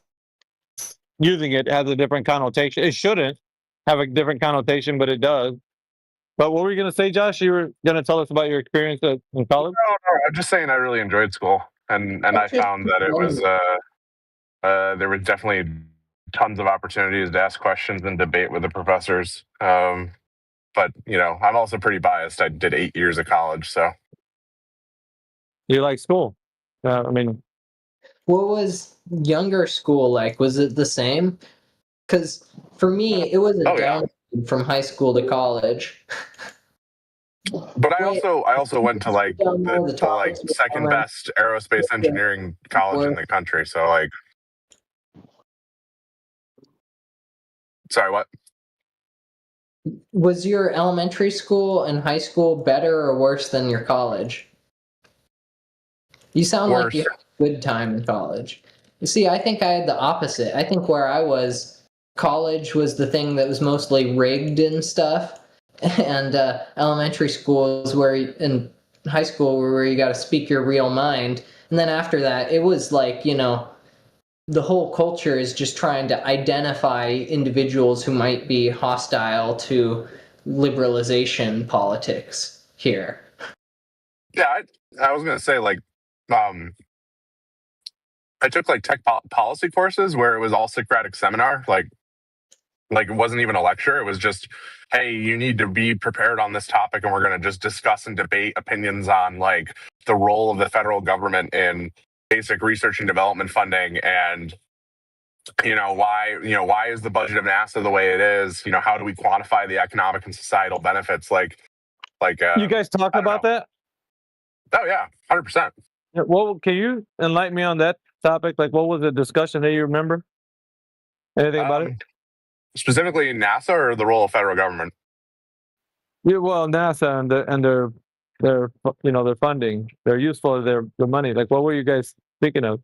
using it has a different connotation. It shouldn't have a different connotation, but it does. But what were you going to say, Josh? You were going to tell us about your experience in college? No, I'm just saying I really enjoyed school, and I found that it was there was definitely tons of opportunities to ask questions and debate with the professors. But I'm also pretty biased. I did 8 years of college, so. You like school? I mean, what was younger school like? Was it the same? Because for me, it was a downgrade from high school to college. But I also went to like the second best aerospace engineering college in the country. So like, sorry, what? Was your elementary school and high school better or worse than your college? You sound like you had a good time in college. You see, I think I had the opposite. I think where I was, college was the thing that was mostly rigged and stuff, and elementary school is and high school where you got to speak your real mind. And then after that, it was like, the whole culture is just trying to identify individuals who might be hostile to liberalization politics here. Yeah, I was gonna say like, I took like tech policy courses where it was all Socratic seminar, like it wasn't even a lecture. It was just, hey, you need to be prepared on this topic, and we're going to just discuss and debate opinions on like the role of the federal government in basic research and development funding, and why is the budget of NASA the way it is? How do we quantify the economic and societal benefits? Like you guys talk about that? Oh yeah, 100%. Well, can you enlighten me on that topic? Like, what was the discussion that you remember? Anything about it? Specifically NASA or the role of federal government? Yeah, well, NASA and their funding, their useful their money. Like, what were you guys thinking of?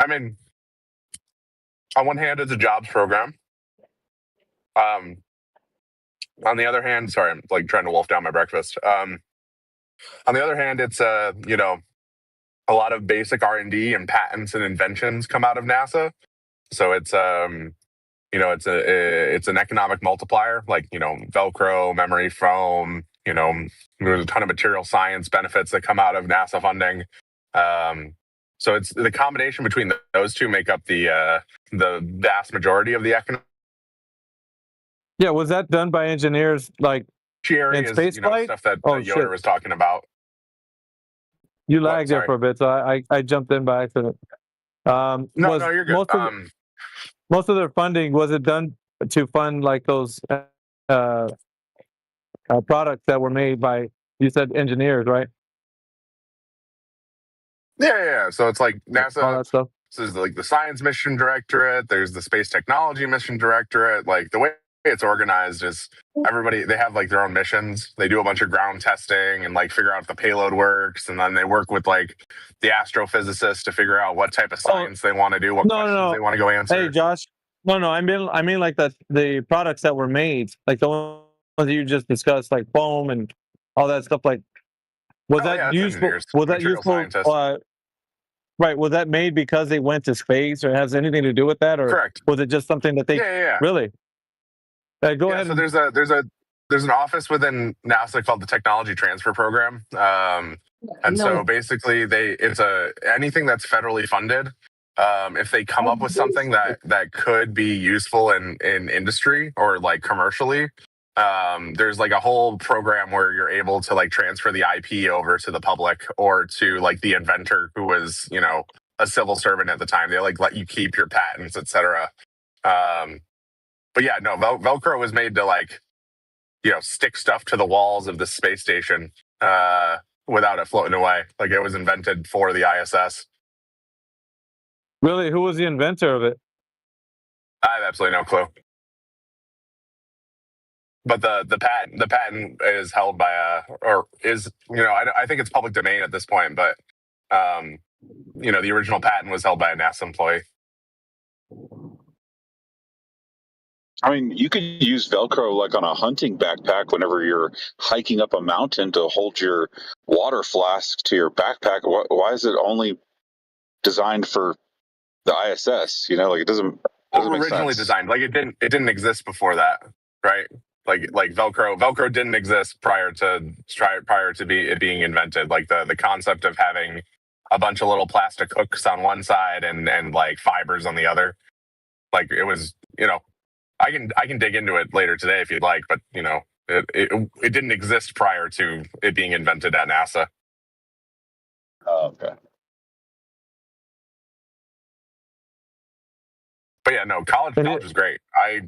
I mean, on one hand, it's a jobs program. On the other hand, sorry, I'm like trying to wolf down my breakfast. On the other hand, it's a lot of basic R&D and patents and inventions come out of NASA. So it's it's an economic multiplier, like Velcro, memory foam. There's a ton of material science benefits that come out of NASA funding. So it's the combination between those two make up the vast majority of the economic. Yeah, was that done by engineers like in space flight? Stuff that Yoder was talking about. You lagged there for a bit, so I jumped in by accident. No, you're good. Most of their funding, was it done to fund like those products that were made by, you said engineers, right? Yeah. So it's like NASA. All that stuff. So there's like the Science Mission Directorate. There's the Space Technology Mission Directorate. Like the way it's organized is everybody, they have like their own missions. They do a bunch of ground testing and like figure out if the payload works, and then they work with like the astrophysicists to figure out what type of science they want to do, what questions they want to go answer. Hey, Josh. No, I mean like the products that were made, like the ones that you just discussed, like foam and all that stuff. Like, was that useful? Was that useful? Right. Was that made because they went to space, or has anything to do with that, or correct? Was it just something that they? Yeah. Really? Go ahead. So there's an office within NASA called the Technology Transfer Program, and so basically it's anything that's federally funded. If they come up with something that could be useful in industry or like commercially, there's like a whole program where you're able to like transfer the IP over to the public or to like the inventor who was a civil servant at the time. They like let you keep your patents, etc. But yeah, no, Velcro was made to like stick stuff to the walls of the space station without it floating away. Like it was invented for the ISS. Really? Who was the inventor of it? I have absolutely no clue. But the patent is held by I think it's public domain at this point, but the original patent was held by a NASA employee. I mean, you could use Velcro like on a hunting backpack whenever you're hiking up a mountain to hold your water flask to your backpack. Why is it only designed for the ISS? Like it doesn't make originally sense. Designed, like it didn't exist before that, right? Like Velcro didn't exist prior to it being invented. Like the concept of having a bunch of little plastic hooks on one side and like fibers on the other. Like it was, I can dig into it later today if you'd like, but it didn't exist prior to it being invented at NASA. Oh, okay. But yeah, no, college was great. I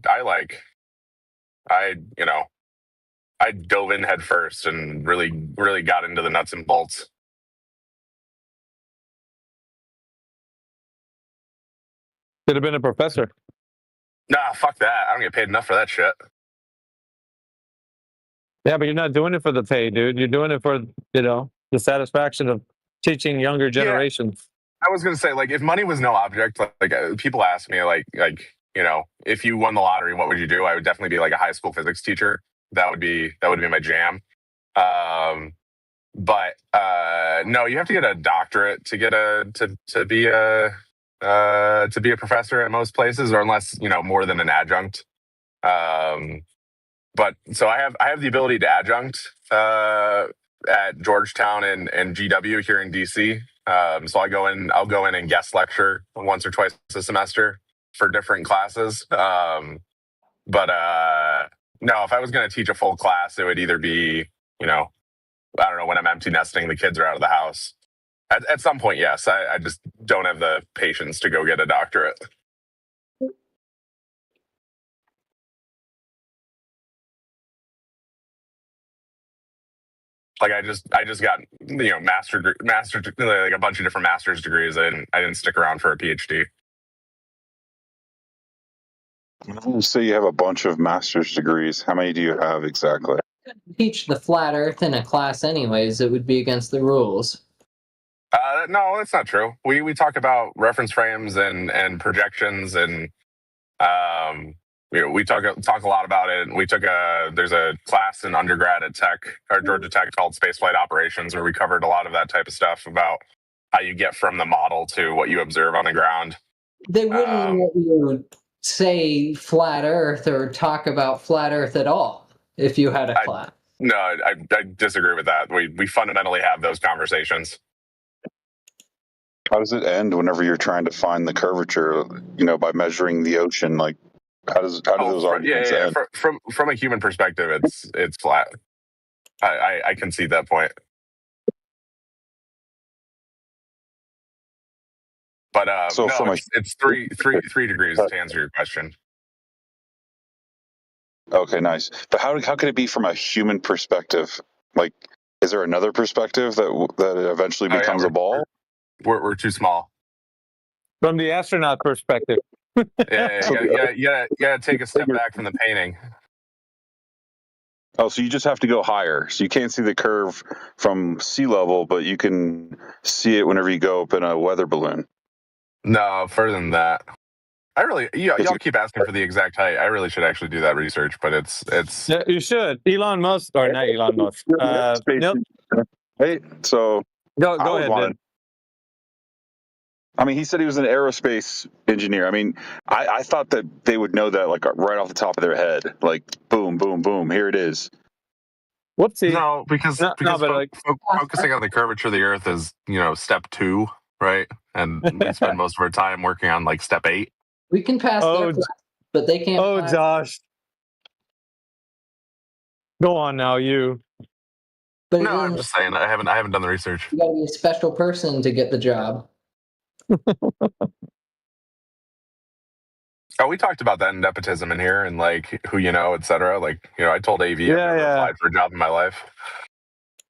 dove in head first and really, really got into the nuts and bolts. Should have been a professor. Nah, fuck that. I don't get paid enough for that shit. Yeah, but you're not doing it for the pay, dude. You're doing it for, the satisfaction of teaching younger generations. I was going to say, like, if money was no object, like people ask me, like, if you won the lottery, what would you do? I would definitely be like a high school physics teacher. That would be my jam. But no, you have to get a doctorate to get to be a professor at most places, or unless more than an adjunct. But so I have the ability to adjunct at Georgetown and GW here in DC. So I'll go in and guest lecture once or twice a semester for different classes. But no, if I was going to teach a full class, it would either be, I don't know, when I'm empty nesting, the kids are out of the house. At some point, yes. I just don't have the patience to go get a doctorate. Like I just got master like a bunch of different master's degrees. I didn't stick around for a PhD. So you have a bunch of master's degrees. How many do you have exactly? Teach the flat Earth in a class, anyways. It would be against the rules. No, that's not true. We talk about reference frames and projections and we talk a lot about it. We took there's a class in undergrad at Georgia Tech called Spaceflight Operations, where we covered a lot of that type of stuff about how you get from the model to what you observe on the ground. They wouldn't let you say flat Earth or talk about flat Earth at all if you had a class. No, I disagree with that. We fundamentally have those conversations. How does it end whenever you're trying to find the curvature, by measuring the ocean? Like, how do those arguments end? From a human perspective, it's flat. I concede that point. But it's three degrees to answer your question. Okay, nice. But how could it be from a human perspective? Like, is there another perspective that eventually becomes a ball? We're too small. From the astronaut perspective. You gotta take a step back from the painting. Oh, so you just have to go higher. So you can't see the curve from sea level, but you can see it whenever you go up in a weather balloon. No, further than that. Y'all keep asking for the exact height. I really should actually do that research, but it's. Yeah, you should. Elon Musk, or not Elon Musk. Nope. Hey, so go ahead, Ben. I mean, he said he was an aerospace engineer. I mean, I thought that they would know that, like, right off the top of their head. Like, boom, boom, boom, here it is. Whoopsie. No, because focusing on the curvature of the Earth is, step 2, right? And we spend most of our time working on, like, step 8. We can pass their class, but they can't. Oh, Josh. Go on now, you. But no, I'm just saying I haven't done the research. You got to be a special person to get the job. Oh, we talked about that in nepotism in here and like who you know, etc. Like, you know, I told AV I've never applied for a job in my life.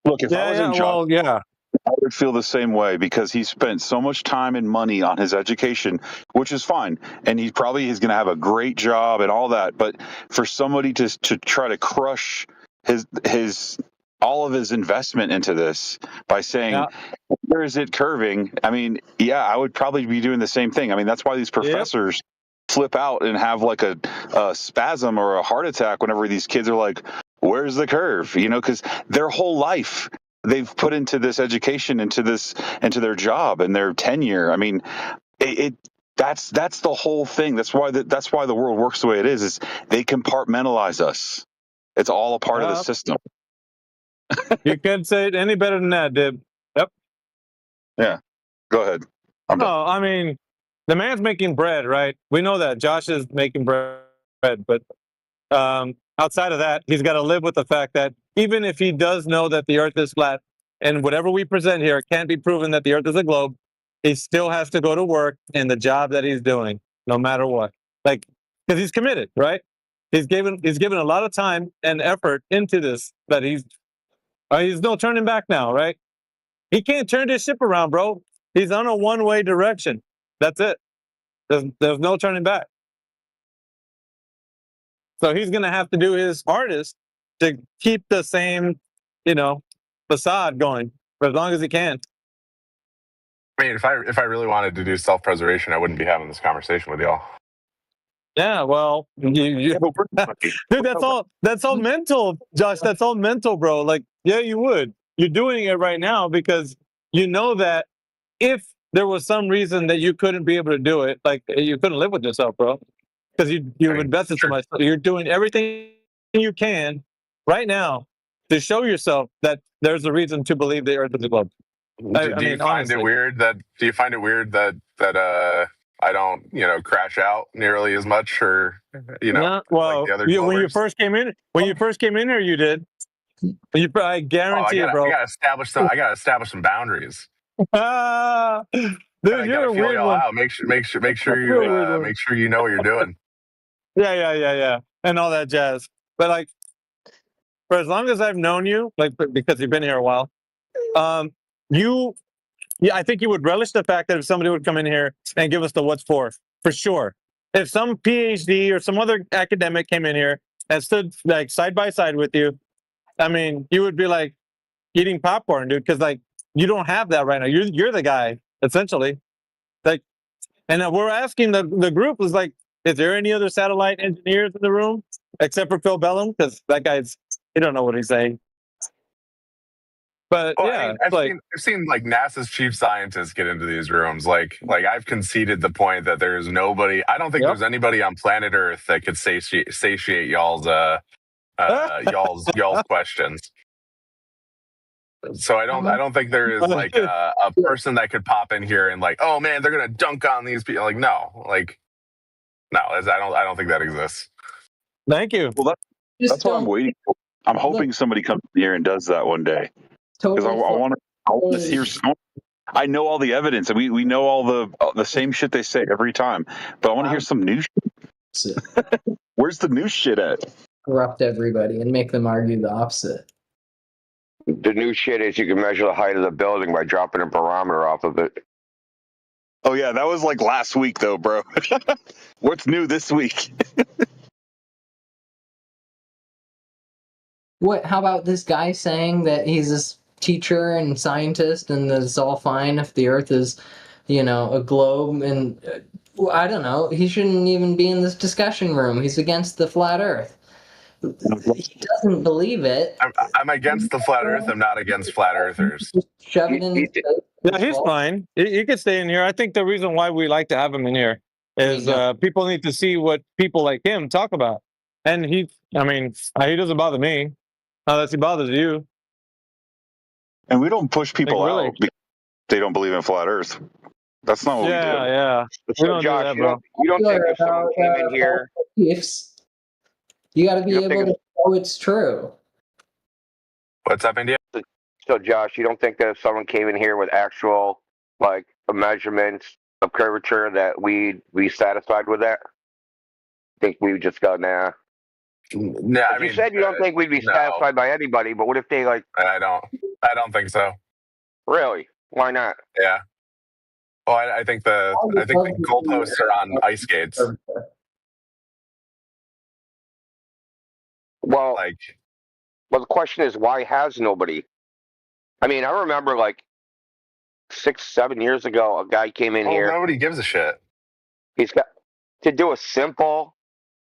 Look, if I was in job, I would feel the same way because he spent so much time and money on his education, which is fine, and he probably is going to have a great job and all that. But for somebody to try to crush his all of his investment into this by saying, where is it curving? I mean, yeah, I would probably be doing the same thing. I mean, that's why these professors flip out and have like a spasm or a heart attack whenever these kids are like, where's the curve? You know, because their whole life they've put into this education, into their job and their tenure. I mean, that's the whole thing. That's why the world works the way it is they compartmentalize us. It's all a part of the system. You can't say it any better than that, Dib. Yep. Yeah. Go ahead. I'm done. No, I mean, the man's making bread, right? We know that. Josh is making bread, but outside of that, he's got to live with the fact that even if he does know that the Earth is flat, and whatever we present here can't be proven that the Earth is a globe, he still has to go to work in the job that he's doing, no matter what. Like, because he's committed, right? He's given a lot of time and effort into this that he's no turning back now, right? He can't turn this ship around, bro. He's on a one-way direction. That's it. There's no turning back. So he's going to have to do his hardest to keep the same, facade going for as long as he can. I mean, if I really wanted to do self-preservation, I wouldn't be having this conversation with y'all. Yeah, well, dude, that's all mental, Josh. That's all mental, bro. Like, yeah, you would. You're doing it right now because you know that if there was some reason that you couldn't be able to do it, like you couldn't live with yourself, bro, because you've invested so much. You're doing everything you can right now to show yourself that there's a reason to believe the Earth is a globe. Do you find it weird that I don't, crash out nearly as much, or well, like the other when you first came in here, you did. I guarantee it, bro. I gotta establish some boundaries. Dude, you're a weird one. Out. Make sure you know what you're doing. Yeah, and all that jazz. But like, for as long as I've known you, like because you've been here a while, I think you would relish the fact that if somebody would come in here and give us the what's for sure. If some PhD or some other academic came in here and stood like side by side with you, I mean, you would be like eating popcorn, dude, because like you don't have that right now. You're the guy, essentially. Like, and we're asking the group is like, is there any other satellite engineers in the room except for Phil Bellum? Because that guy's he don't know what he's saying. But yeah, I've seen like NASA's chief scientists get into these rooms. Like I've conceded the point that there's nobody. I don't think there's anybody on planet Earth that could satiate y'all's questions. So I don't think there is like a person that could pop in here and like, oh man, they're gonna dunk on these people. Like no, I don't think that exists. Thank you. Well, that's what I'm waiting for. I'm hoping somebody comes in here and does that one day. Because I want to hear. I know all the evidence, and we know all the same shit they say every time. But I want to hear some new shit. Where's the new shit at? Corrupt everybody and make them argue the opposite. The new shit is you can measure the height of the building by dropping a barometer off of it. Oh yeah, that was like last week though, bro. What's new this week? What? How about this guy saying that he's this teacher and scientist and that it's all fine if the Earth is, a globe? And I don't know. He shouldn't even be in this discussion room. He's against the flat Earth. He doesn't believe it. I'm against the flat Earth. I'm not against flat Earthers. Shove it in his face. Yeah, he's fine. He could stay in here. I think the reason why we like to have him in here is people need to see what people like him talk about. And he doesn't bother me unless he bothers you. And we don't push people out because they don't believe in flat Earth. That's not what we do. Yeah. So, Josh, you don't think if someone came in here... You got to be able to know it's true. What's up, India? So, Josh, you don't think that if someone came in here with actual, measurements of curvature that we'd be satisfied with that? think we would just go, nah? Yeah, I mean, you said you don't think we'd be satisfied by anybody, but what if they like? I don't think so. Really? Why not? Yeah. Well, I think the goalposts are on ice skates. Well, Like, the question is, why has nobody? I mean, I remember like 6-7 years ago, a guy came in here. Nobody gives a shit. He's got to do a simple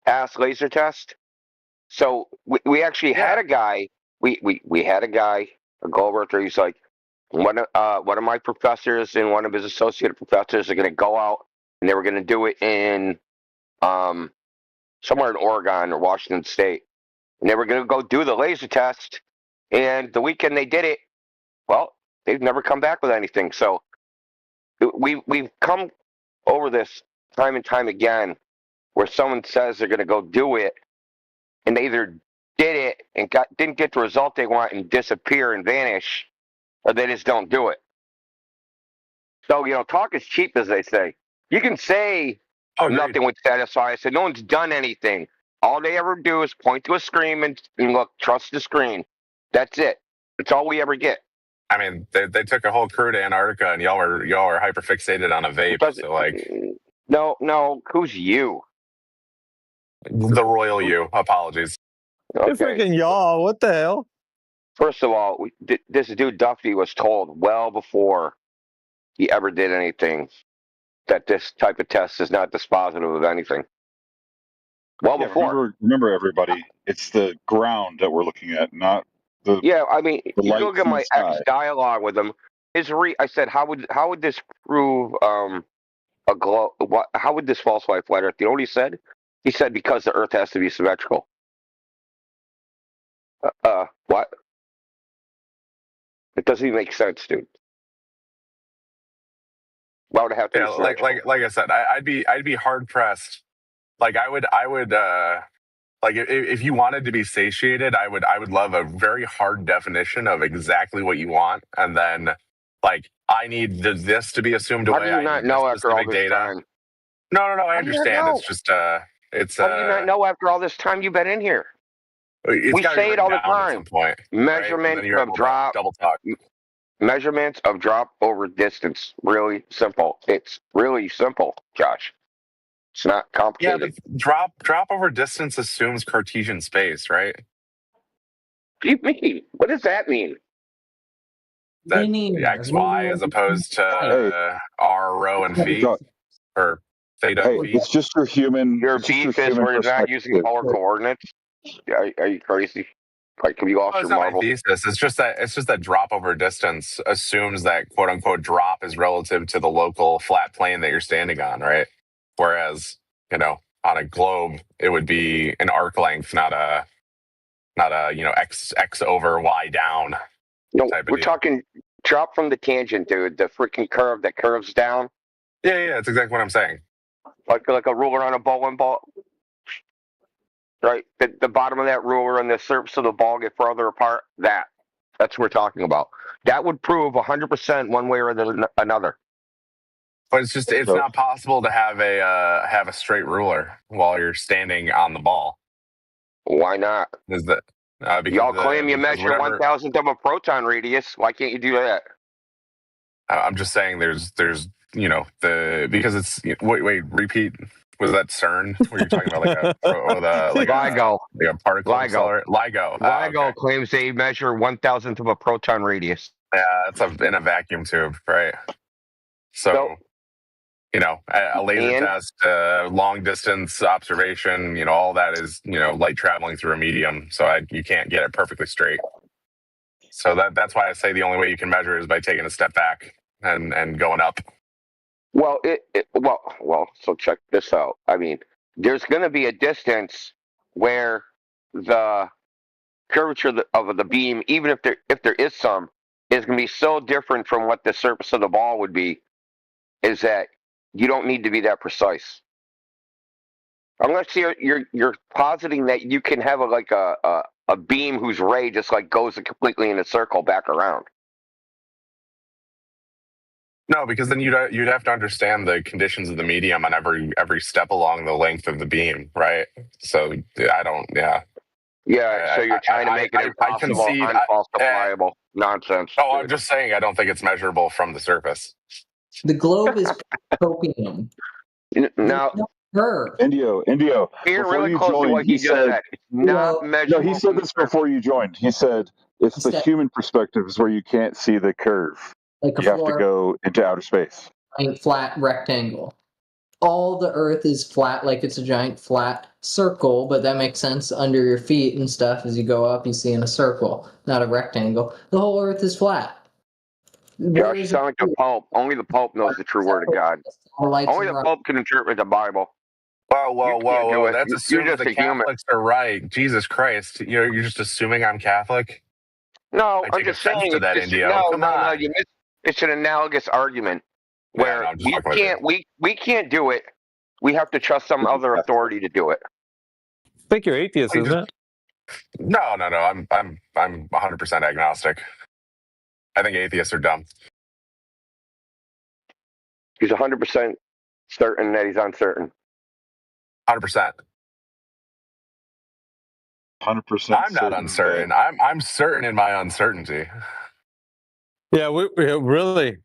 ass laser test. So we actually had a guy. We had a guy, a go over there. He's like, one of my professors and one of his associate professors are going to go out and they were going to do it in somewhere in Oregon or Washington State, and they were going to go do the laser test. And the weekend they did it, well, they've never come back with anything. So we've come over this time and time again, where someone says they're going to go do it, and they either did it and didn't get the result they want and disappear and vanish, or they just don't do it. So, talk is cheap, as they say. You can say nothing would satisfy us, and no one's done anything. All they ever do is point to a screen and look, trust the screen. That's it. That's all we ever get. I mean, they took a whole crew to Antarctica, and y'all are hyper fixated on a vape. So like, no, who's you? The royal you. Apologies. Okay. You're freaking y'all. What the hell? First of all, this dude Duffy was told well before he ever did anything that this type of test is not dispositive of anything. Well before. Remember, everybody, it's the ground that we're looking at, not the. Yeah, I mean, you look at my sky. dialogue with him. I said, how would this prove a glow? How would this falsify flat Earth? You know what he said? He said because the Earth has to be symmetrical. What? It doesn't even make sense, dude. Why would it have to be symmetrical? Like I said, I'd be hard pressed. Like I would like if you wanted to be satiated, I would love a very hard definition of exactly what you want, and then like I need this to be assumed away. How do you not know after all this time? No, I understand. It's just it's. How do you not know after all this time you've been in here? We say it all the time. At some point, measurements of drop. Double talk. Measurements of drop over distance. Really simple. It's really simple, Josh. It's not complicated. Yeah, drop over distance assumes Cartesian space, right? What do you mean? What does that mean? That X, Y as opposed to R, rho, and phi, or theta. Hey, it's just your human. Your beef is we're not using polar coordinates. Are you crazy? Like, have you lost your marbles? It's just that drop over distance assumes that quote unquote drop is relative to the local flat plane that you're standing on, right? Whereas, on a globe, it would be an arc length, not a x over y down. No, we're talking drop from the tangent, dude. The freaking curve that curves down. Yeah, that's exactly what I'm saying. Like a ruler on a bowling ball. Right, the bottom of that ruler and the surface of the ball get further apart. That's what we're talking about. That would prove 100% one way or another. But it's not possible to have a straight ruler while you're standing on the ball. Why not? Is that y'all claim you measure 1,000th of a proton radius? Why can't you do that? I'm just saying there's because it's wait repeat. Was that CERN? Were you talking about LIGO? Like a particle accelerator? LIGO. LIGO claims they measure 1,000th of a proton radius. Yeah, that's in a vacuum tube, right? So, a laser test, long distance observation, all that is, light traveling through a medium. So you can't get it perfectly straight. So that's why I say the only way you can measure is by taking a step back and going up. Well, so check this out. I mean, there's going to be a distance where the curvature of the beam, even if there is some, is going to be so different from what the surface of the ball would be, is that you don't need to be that precise. Unless you're positing that you can have a beam whose ray just like goes completely in a circle back around. No, because then you'd have to understand the conditions of the medium on every step along the length of the beam, right? So I don't. Yeah. Yeah. So you're trying to make it I impossible, concede. unfalsifiable nonsense. Oh, I'm just saying I don't think it's measurable from the surface. The globe is copium. Now, Indio, you're before really you close to joined, what he just said. It's not measurable. No, he said this before you joined. He said it's the human perspective is where you can't see the curve. Like you have to go into outer space. A flat rectangle. All the Earth is flat, like it's a giant flat circle, but that makes sense under your feet and stuff. As you go up, you see in a circle, not a rectangle. The whole Earth is flat. Josh, you sound like the Pope. Only the Pope knows the true word of God. Only the Pope can interpret the Bible. Whoa. That's assuming the Catholics are right. Jesus Christ. You're just assuming I'm Catholic? No, I I'm just saying. to that, Indio. Come on. No. It's an analogous argument where we can't do it. We have to trust some other authority to do it. I think you're atheist, isn't it? No. I'm 100% agnostic. I think atheists are dumb. He's 100% certain that he's uncertain. 100%. 100%. I'm not uncertain. I'm certain in my uncertainty. Yeah, we really.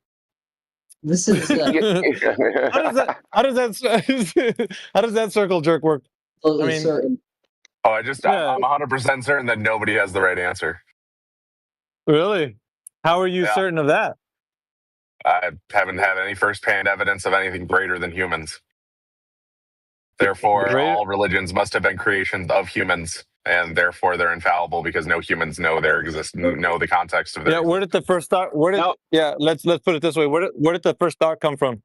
This is how does that circle jerk work? I mean, certain. I'm 100% certain that nobody has the right answer. Really? How are you certain of that? I haven't had any first-hand evidence of anything greater than humans. Therefore, all religions must have been creations of humans, and therefore they're infallible because no humans know the context of their. Yeah, where did the first thought? Let's put it this way. Where did the first thought come from?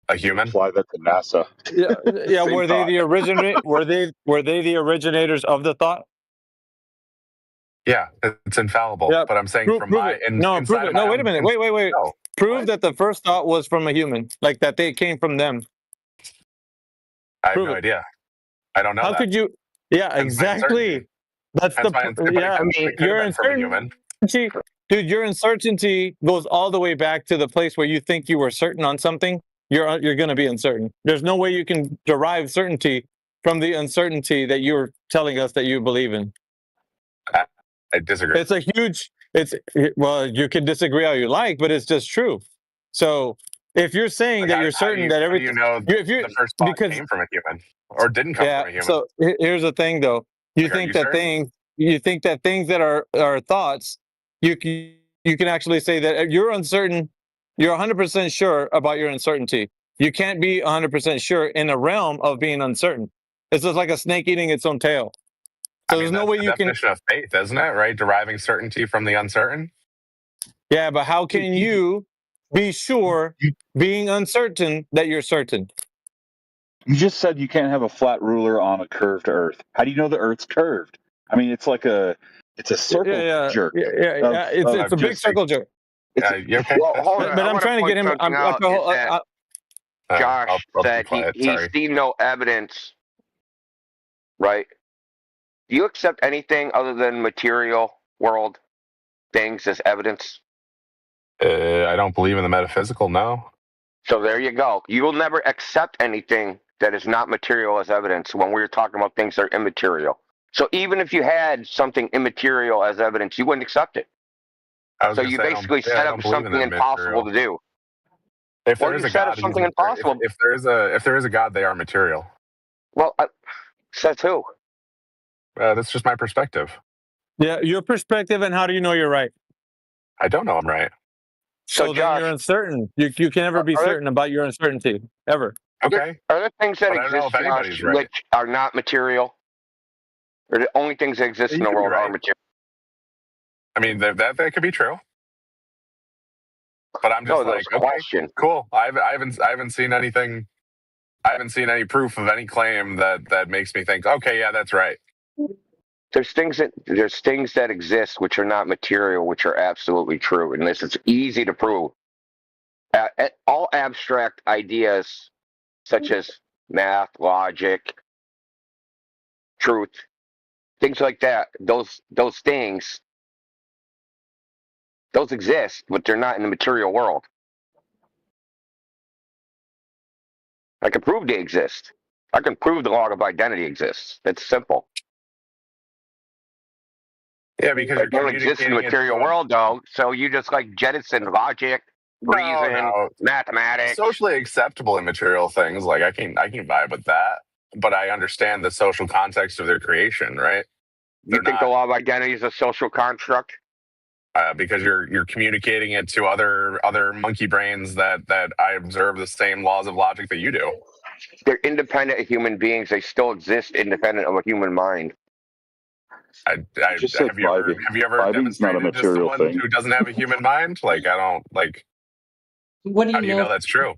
A human. Apply that to NASA. Yeah. Were they the the originators of the thought? Yeah, it's infallible. Yeah, but I'm saying prove it. Prove it. No, wait a minute. Wait. No. Prove that the first thought was from a human, like that they came from them. I have no idea. I don't know. How could you? Yeah, exactly. That's your uncertainty, dude. Your uncertainty goes all the way back to the place where you think you were certain on something. You're going to be uncertain. There's no way you can derive certainty from the uncertainty that you're telling us that you believe in. I disagree. It's a huge. You can disagree how you like, but it's just true. So if you're saying that you're certain that everything, the first thought came from a human or didn't come from a human. So here's the thing, though. You think that things that are thoughts, you can actually say that you're uncertain. You're 100% sure about your uncertainty. You can't be 100% sure in a realm of being uncertain. It's just like a snake eating its own tail. So there's no way you can. Definition of faith, isn't it? Right, deriving certainty from the uncertain. Yeah, but how can you be sure, being uncertain, that you're certain? You just said you can't have a flat ruler on a curved Earth. How do you know the Earth's curved? I mean, it's like it's a circle jerk. Yeah. It's a big circle jerk. Okay. Well, hold on. But I'm trying to get him. Josh said he's seen no evidence. Right? Do you accept anything other than material world things as evidence? I don't believe in the metaphysical, no. So there you go. You will never accept anything that is not material as evidence when we're talking about things that are immaterial. So even if you had something immaterial as evidence, you wouldn't accept it. So you basically set up something impossible to do. If there is a God, if there is a God, they are material. Well, says who? That's just my perspective. Yeah, your perspective, and how do you know you're right? I don't know I'm right. So then Josh, you're uncertain. You can never be certain about your uncertainty, ever. Okay. Are there things that exist, Josh, which are not material? Or the only things that exist in the world are material? I mean, that could be true. But I'm just question. Cool. I haven't seen anything. I haven't seen any proof of any claim that makes me think, okay, yeah, that's right. There's things that exist which are not material, which are absolutely true, and this is easy to prove. All abstract ideas, such as math, logic, truth, things like that. Those things Those exist, but they're not in the material world. I can prove they exist. I can prove the log of identity exists. It's simple. Yeah, because It don't exist in the material world, though. So you just like jettison logic, reason, mathematics. Socially acceptable immaterial things, like I can vibe with that, but I understand the social context of their creation, right? You think the law of identity is a social construct? Because you're communicating it to other monkey brains that I observe the same laws of logic that you do. They're independent of human beings. They still exist independent of a human mind. Have you ever demonstrated to someone who doesn't have a human mind? Like, I don't like. What do you how do you know that's true?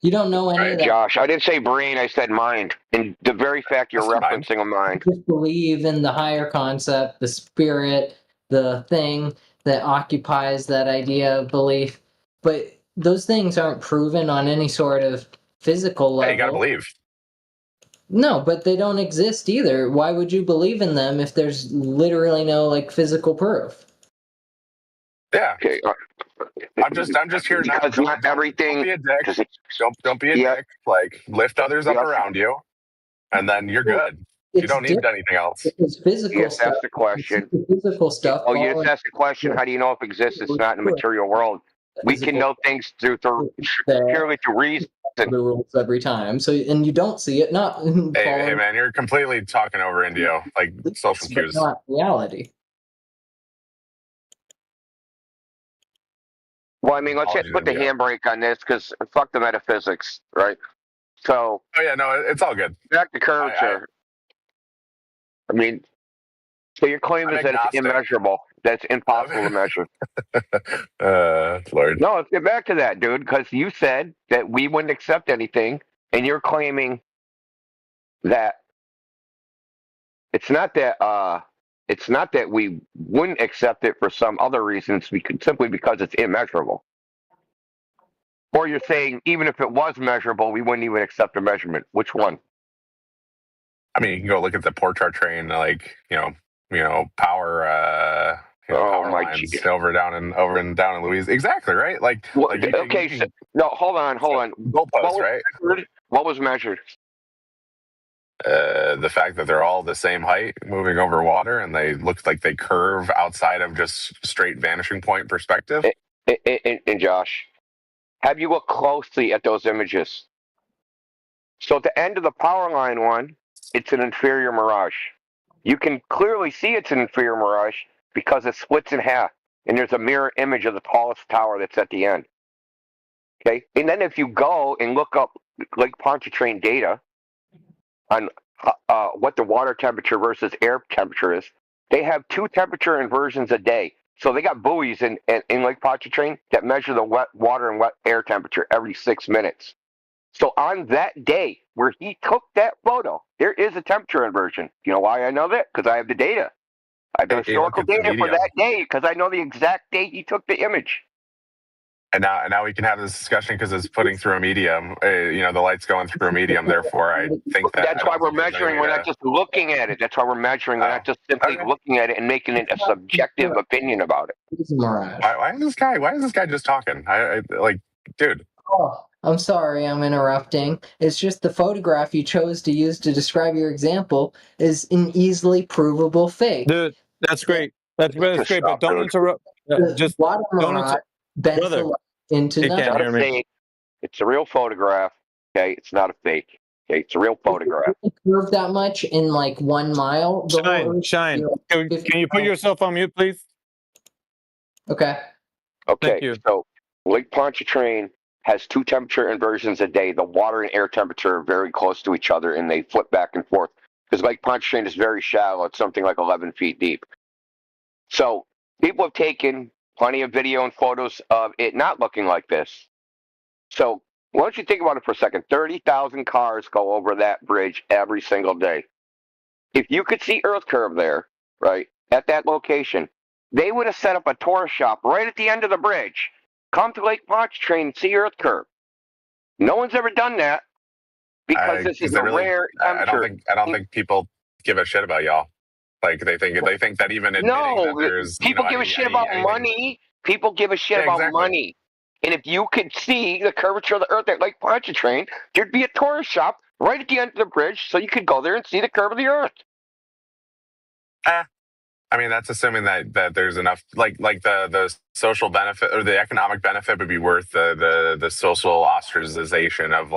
You don't know any of that. Josh, I didn't say brain, I said mind. And the very fact you're referencing a mind. You just believe in the higher concept, the spirit, the thing that occupies that idea of belief. But those things aren't proven on any sort of physical level. Hey, you gotta believe. No, but they don't exist either. Why would you believe in them if there's literally no like physical proof? Yeah. Okay. I'm just here not. Not everything. Don't be a dick. Don't be a dick. Like, lift others up around you, and then you're good. You don't need anything else. It's physical stuff. That's the question. Physical stuff. Oh, yes, that's the question. How do you know if it exists? It's not in the material world. We can know things purely through reason. The rules every time. So, and you don't see it. Not. Hey, man, you're completely talking over Indio, like social cues. Not reality. Well, I mean, let's put the handbrake on this because fuck the metaphysics, right? So. Oh yeah, no, it's all good. Back to curvature. I mean, so your claim is that it's immeasurable. That's impossible to measure. Lord. No, let's get back to that, dude, because you said that we wouldn't accept anything, and you're claiming that it's not that we wouldn't accept it for some other reasons, simply because it's immeasurable. Or you're saying even if it was measurable, we wouldn't even accept a measurement. Which one? I mean, you can go look at the Portra-Train, like power. Power lines over and down in Louisiana. Exactly, right? Like, no, hold on. Goalposts, right? What was measured? The fact that they're all the same height moving over water and they look like they curve outside of just straight vanishing point perspective. And Josh, have you looked closely at those images? So at the end of the power line one, it's an inferior mirage. You can clearly see it's an inferior mirage because it splits in half, and there's a mirror image of the tallest tower that's at the end. Okay, and then if you go and look up Lake Pontchartrain data on what the water temperature versus air temperature is, they have 2 temperature inversions a day. So they got buoys in Lake Pontchartrain that measure the wet water and wet air temperature every 6 minutes. So on that day where he took that photo, there is a temperature inversion. You know why I know that? Because I have the data. I have the historical data for that day because I know the exact date he took the image. And now we can have this discussion because it's putting through a medium. The light's going through a medium. Therefore, I think that's why we're measuring. We're not just looking at it. That's why we're measuring. We're not just simply looking at it and making it a subjective opinion about it. Why is this guy just talking? Dude. Oh, I'm sorry, I'm interrupting. It's just the photograph you chose to use to describe your example is an easily provable fake. Dude, that's great. That's great, but don't interrupt. Just water mirage bends the light into nothing. It's a real photograph. Okay, it's not a fake. Okay, it's a real photograph. Curve that much in like 1 mile. Shine. Can you put yourself on mute, please? Okay. Okay. So Lake Pontchartrain has 2 temperature inversions a day. The water and air temperature are very close to each other, and they flip back and forth. Because Lake Pontchartrain is very shallow. It's something like 11 feet deep. So people have taken plenty of video and photos of it not looking like this. So why don't you think about it for a second? 30,000 cars go over that bridge every single day. If you could see Earth curve there, right, at that location, they would have set up a tourist shop right at the end of the bridge. Come to Lake Pontchartrain and see Earth curve. No one's ever done that because this is a rare temperature. I don't think people give a shit about y'all. Like they think that even admitting that there's people give a shit about money. People give a shit about money. And if you could see the curvature of the Earth at Lake Pontchartrain, there'd be a tourist shop right at the end of the bridge, so you could go there and see the curve of the Earth. I mean, that's assuming that there's enough, like the social benefit or the economic benefit would be worth the social ostracization of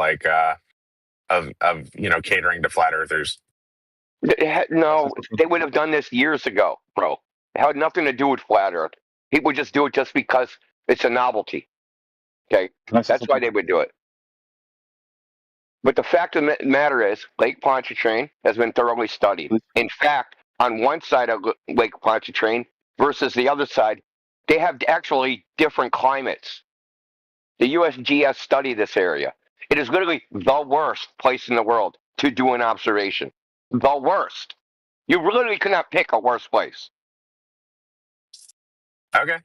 of catering to flat earthers. No, they would have done this years ago, bro. It had nothing to do with flat Earth. People just do it just because it's a novelty. Okay, that's why they would do it. But the fact of the matter is, Lake Pontchartrain has been thoroughly studied. In fact, on one side of Lake Pontchartrain versus the other side, they have actually different climates. The USGS studied this area. It is literally the worst place in the world to do an observation. The worst. You literally could not pick a worse place. Okay.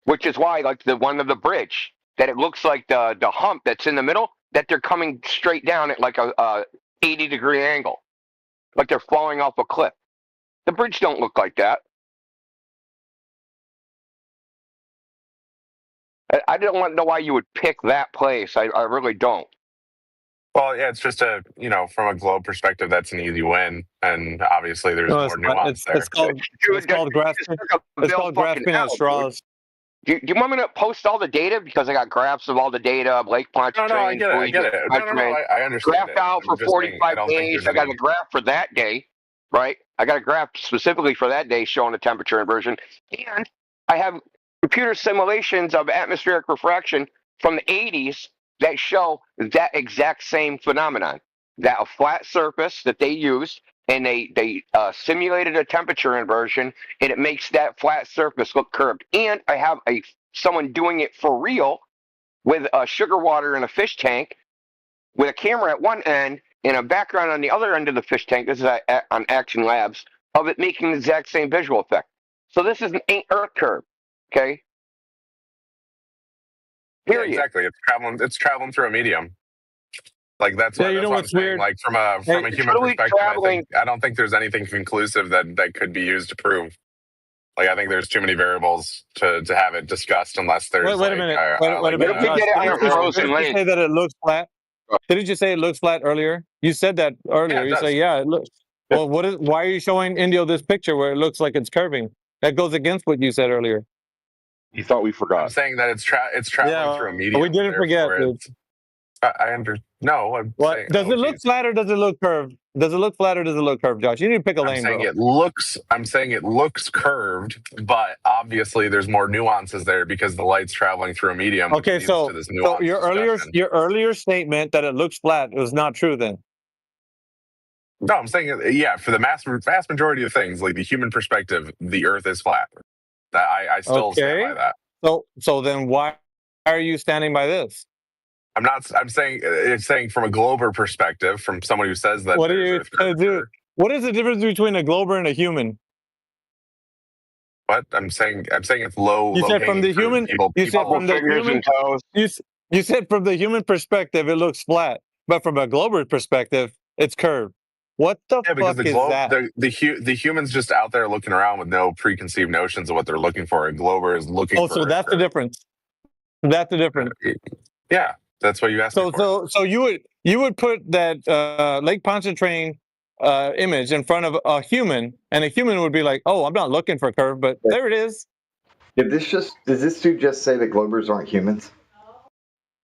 Which is why, like the one of the bridge, that it looks like the hump that's in the middle, that they're coming straight down at like a 80-degree angle. Like they're falling off a cliff. The bridge don't look like that. I don't want to know why you would pick that place. I really don't. Well, yeah, it's just from a globe perspective, that's an easy win, and obviously there's more nuance there. It's called grasping at straws. Do you want me to post all the data, because I got graphs of all the data of Lake Pontchartrain? No, I get it. I understand. Graphed out for 45 days. I got a graph for that day, right? I got a graph specifically for that day showing the temperature inversion, and I have computer simulations of atmospheric refraction from the 80s that show that exact same phenomenon. That a flat surface that they used, and they simulated a temperature inversion, and it makes that flat surface look curved. And I have someone doing it for real with sugar water in a fish tank with a camera at one end and a background on the other end of the fish tank. This is on Action Labs, of it making the exact same visual effect. So this is an Earth curve, okay? Period. Yeah, exactly. It's traveling through a medium. Like that's what I'm saying. Weird? Like from a human perspective, I don't think there's anything conclusive that could be used to prove. Like I think there's too many variables to have it discussed unless there's. Wait a minute. Wait a minute. Did you say that it looks flat? Didn't you say it looks flat earlier? You said that earlier. You say it looks. Well, why are you showing Indio this picture where it looks like it's curving? That goes against what you said earlier. You thought we forgot. I'm saying that it's traveling through a medium. We didn't forget. No, I'm saying, does it look flat or does it look curved? Does it look flat or does it look curved, Josh? You need to pick a lane, bro. I'm saying it looks curved, but obviously there's more nuances there because the light's traveling through a medium. Okay, so your earlier statement that it looks flat was not true then. No, I'm saying for the vast majority of things, like the human perspective, the Earth is flat. I still stand by that. So then why are you standing by this? I'm saying from a glober perspective, from someone who says that. What are you going to do? What is the difference between a glober and a human? What I'm saying it's low. You said from the human. You said from the human. You said from the human perspective, it looks flat, but from a glober perspective, it's curved. What the fuck is that? The human's just out there looking around with no preconceived notions of what they're looking for. A glober is looking. Oh, so that's the difference. That's the difference. Yeah, that's what you asked. So you would put that Lake Pontchartrain image in front of a human, and a human would be like, "Oh, I'm not looking for a curve, but there it is." Does this dude just say that globers aren't humans?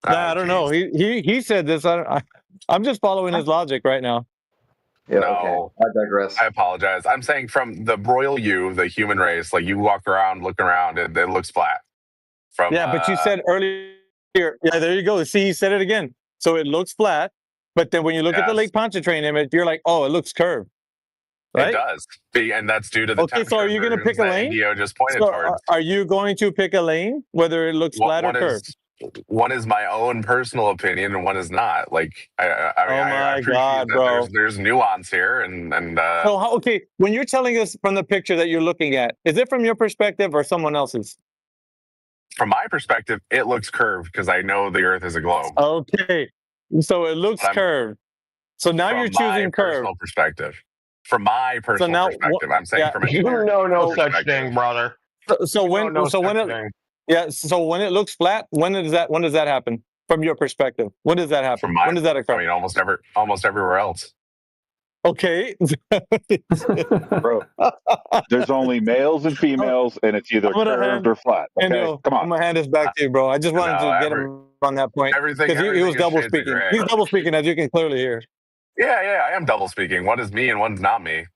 Nah, I don't know. He said this. I'm just following his logic right now. Yeah, no, okay. I digress. I apologize. I'm saying from the royal you, the human race, like you walk around, looking around, it looks flat. But you said earlier, there you go. See, he said it again. So it looks flat, but then when you look at the Lake Pontchartrain image, you're like, oh, it looks curved. Right? It does. And that's due to the so are you going to pick a lane? Indio just pointed towards. Are you going to pick a lane, whether it looks flat or curved? One is my own personal opinion, and one is not. Like, I appreciate God, bro. There's nuance here, and. So when you're telling us from the picture that you're looking at, is it from your perspective or someone else's? From my perspective, it looks curved because I know the Earth is a globe. Okay, so it looks curved. So now you're choosing curved. Personal perspective. From my personal perspective, I'm saying from you know no such thing, brother. So when it looks flat, when does that happen from your perspective? When does that happen? When does that occur? I mean, almost everywhere else. Okay. Bro, there's only males and females, and it's either curved or flat. Okay, come on. I'm gonna hand this back to you, bro. I just wanted to get him on that point because he was double speaking. He's double speaking, as you can clearly hear. Yeah, I am double speaking. One is me and one's not me.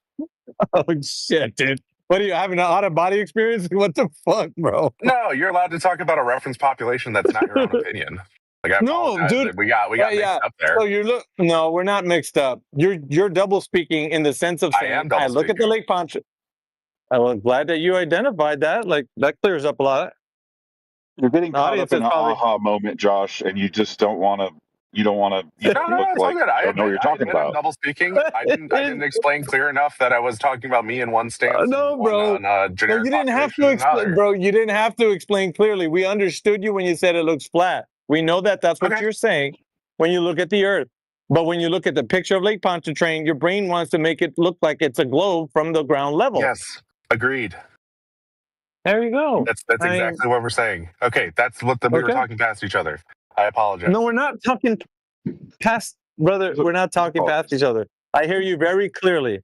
Oh shit, dude! What are you having an out of body experience? What the fuck, bro? No, you're allowed to talk about a reference population that's not your own opinion. Like, no, dude, we got mixed up there. So no, we're not mixed up. You're double speaking in the sense of saying, I look at the Lake Poncho. I'm glad that you identified that. Like, that clears up a lot. You're getting caught up in an aha moment, Josh, and you just don't want to. You don't want to look like you don't know what you're talking about. I'm double speaking. I didn't explain clear enough that I was talking about me in one stance. No, bro. You didn't have to explain, bro. You didn't have to explain clearly. We understood you when you said it looks flat. We know that that's what you're saying when you look at the Earth. But when you look at the picture of Lake Pontchartrain, your brain wants to make it look like it's a globe from the ground level. Yes, agreed. There you go. That's exactly what we're saying. Okay, that's what we were talking past each other. I apologize. No, we're not talking past, brother. We're not talking past each other. I hear you very clearly.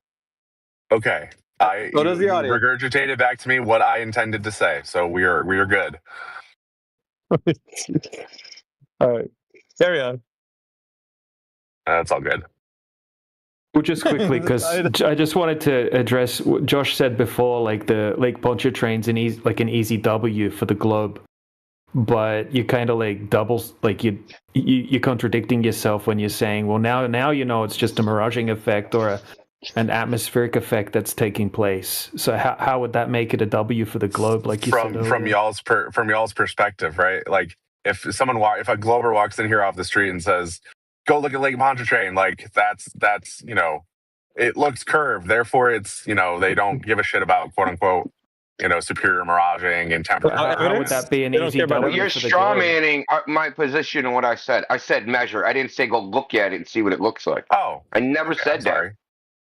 Okay. So does the audio. Regurgitated back to me what I intended to say. So we are good. All right. Carry on. That's all good. Well, just quickly, because I just wanted to address what Josh said before, like the Lake Pontchartrain's an easy W for the globe. But you kind of like doubles, like you're contradicting yourself when you're saying, well, now you know it's just a miraging effect or an atmospheric effect that's taking place. So how would that make it a W for the globe? Like you said earlier? from y'all's perspective, right? Like if a glober walks in here off the street and says, "Go look at Lake Pontchartrain," like that's it looks curved, therefore it's they don't give a shit about quote unquote. Superior miraging and temperature. How would that be an easy W? You're straw-manning my position and what I said. I said measure. I didn't say go look at it and see what it looks like. Oh. I never said that.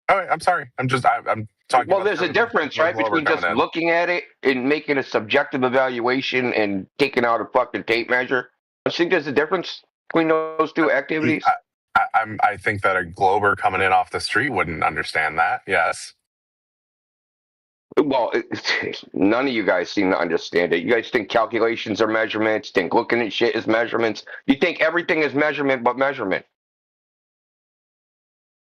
Oh, I'm sorry. I'm talking Well, there's a difference, right, between just looking at it and making a subjective evaluation and taking out a fucking tape measure. I think there's a difference between those two activities. I think that a glober coming in off the street wouldn't understand that. Yes. Well, none of you guys seem to understand it. You guys think calculations are measurements, think looking at shit is measurements. You think everything is measurement but measurement.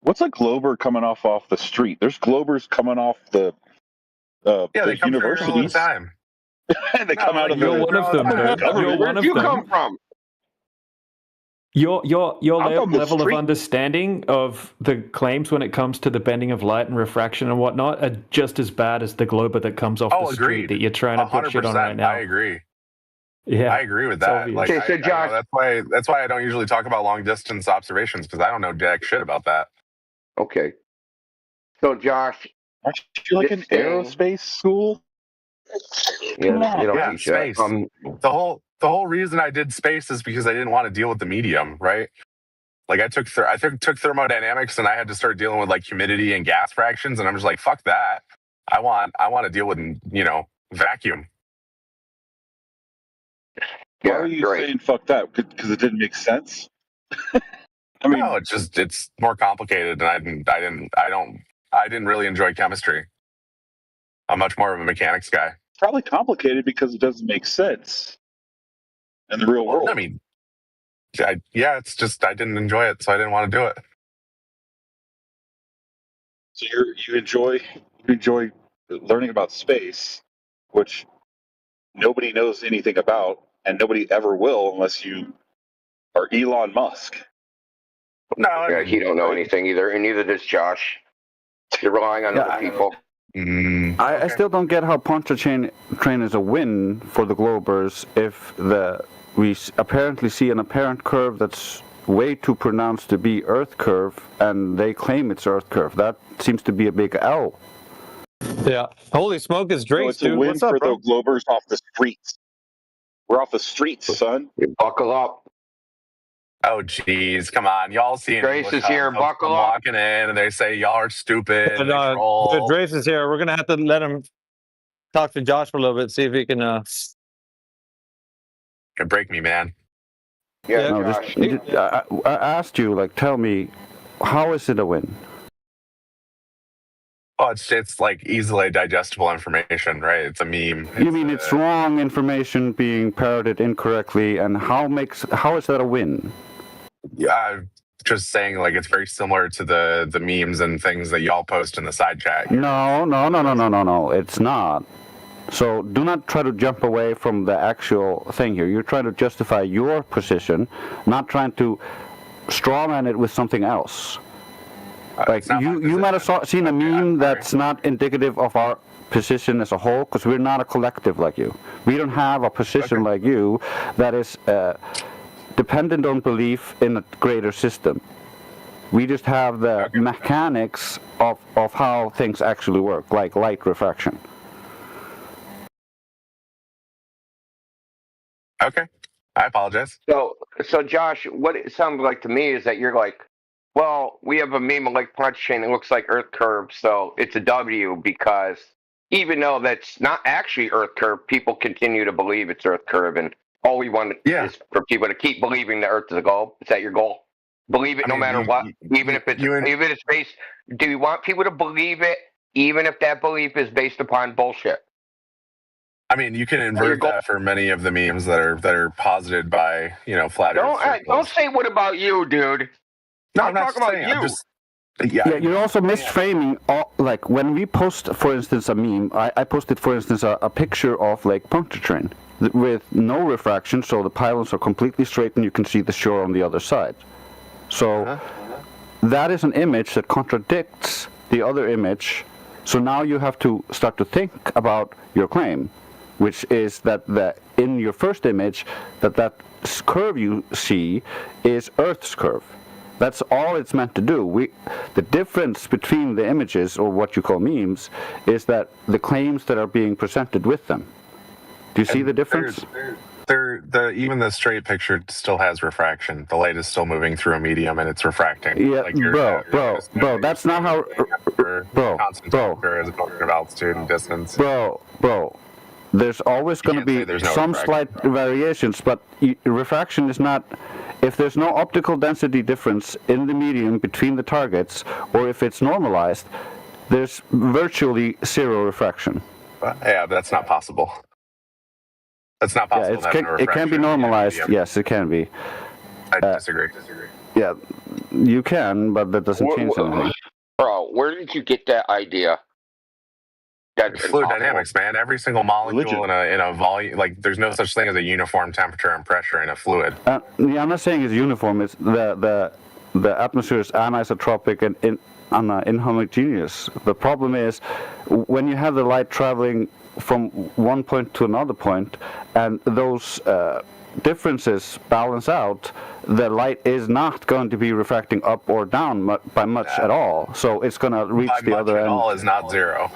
What's a glober coming off the street? There's globers coming off the they come universities all the time. They come out of you're one of them. Where do you come from? Your level of understanding of the claims when it comes to the bending of light and refraction and whatnot are just as bad as the glober that comes off the street that you're trying to put shit on right now. I agree. Yeah, I agree with that. Like, okay, so Josh, that's why I don't usually talk about long distance observations because I don't know jack shit about that. Okay. So Josh, aren't you like an aerospace school? Yeah, space. The whole reason I did space is because I didn't want to deal with the medium, right? Like I took thermodynamics and I had to start dealing with like humidity and gas fractions, and I'm just like, fuck that. I want to deal with vacuum. Why are you saying fuck that? Because it didn't make sense. I mean, no, it's more complicated, and I didn't really enjoy chemistry. I'm much more of a mechanics guy. It's probably complicated because it doesn't make sense in the real world. I mean, it's just I didn't enjoy it, so I didn't want to do it. So you enjoy learning about space, which nobody knows anything about, and nobody ever will unless you are Elon Musk. No, he don't know anything either, and neither does Josh. You're relying on other people. I still don't get how Pontchartrain is a win for the Globers if we apparently see an apparent curve that's way too pronounced to be Earth curve, and they claim it's Earth curve. That seems to be a big L. Yeah. Holy smoke, it's Drace, it's a win What's up, for bro? the Globers off the streets. We're off the streets, son. You buckle up. Oh, geez, come on. Y'all see Drace is here, buckle up. Walking in, and they say y'all are stupid. And, Drace is here. We're going to have to let him talk to Josh for a little bit, see if he can... Can break me, man. Yeah, no, Josh. I asked you, like, tell me, how is it a win? Oh, it's like easily digestible information, right? It's a meme. You mean it's wrong information being parroted incorrectly, and how is that a win? Yeah, just saying, like, it's very similar to the memes and things that y'all post in the side chat. No, it's not. So do not try to jump away from the actual thing here. You're trying to justify your position, not trying to strawman it with something else. Like you might have seen a meme that's not indicative of our position as a whole, because we're not a collective like you. We don't have a position like you that is dependent on belief in a greater system. We just have the mechanics of how things actually work, like light refraction. Okay, I apologize. So Josh, what it sounds like to me is that you're like, well, we have a meme like punch chain that looks like Earth curve, so it's a W because even though that's not actually Earth curve, people continue to believe it's Earth curve, and all we want is for people to keep believing the Earth is a goal. Is that your goal? Believe it no matter what, even if it's based. Do you want people to believe it, even if that belief is based upon bullshit? I mean, you can invert that for many of the memes that are posited by flat Earth. Don't say what about you, dude. No, I'm talking about you. Yeah, you're also misframing. Like when we post, for instance, a meme, I posted, for instance, a picture of like Pontchartrain with no refraction, so the pylons are completely straight and you can see the shore on the other side. So that is an image that contradicts the other image. So now you have to start to think about your claim, which is that in your first image, that curve you see is Earth's curve. That's all it's meant to do. The difference between the images, or what you call memes, is that the claims that are being presented with them. Do you see the difference? Even the straight picture still has refraction. The light is still moving through a medium, and it's refracting. Yeah, like bro, that's not how. Constant temperature as opposed to altitude and distance. Bro. There's always going to be some slight variations, but refraction is not. If there's no optical density difference in the medium between the targets, or if it's normalized, there's virtually zero refraction. Yeah, that's not possible. That's not possible. Yeah, it can be normalized. Yes, it can be. I disagree. Yeah, you can, but that doesn't change anything. Bro, where did you get that idea? Fluid dynamics, man. Every single molecule in a volume, like there's no such thing as a uniform temperature and pressure in a fluid. Yeah, I'm not saying it's uniform. It's the atmosphere is anisotropic and inhomogeneous. The problem is when you have the light traveling from one point to another point, and those differences balance out, the light is not going to be refracting up or down by much at all. So it's going to reach the other end. All is not zero.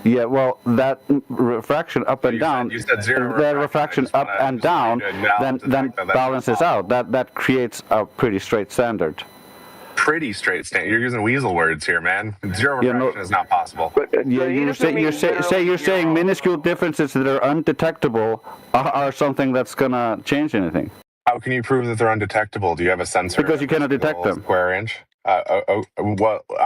Yeah, well, that refraction up and down, the refraction up and down, then balances out. That creates a pretty straight standard. Pretty straight standard. You're using weasel words here, man. Zero refraction is not possible. You're saying minuscule differences that are undetectable are something that's gonna change anything. How can you prove that they're undetectable? Do you have a sensor? Because you cannot detect them. Square inch. I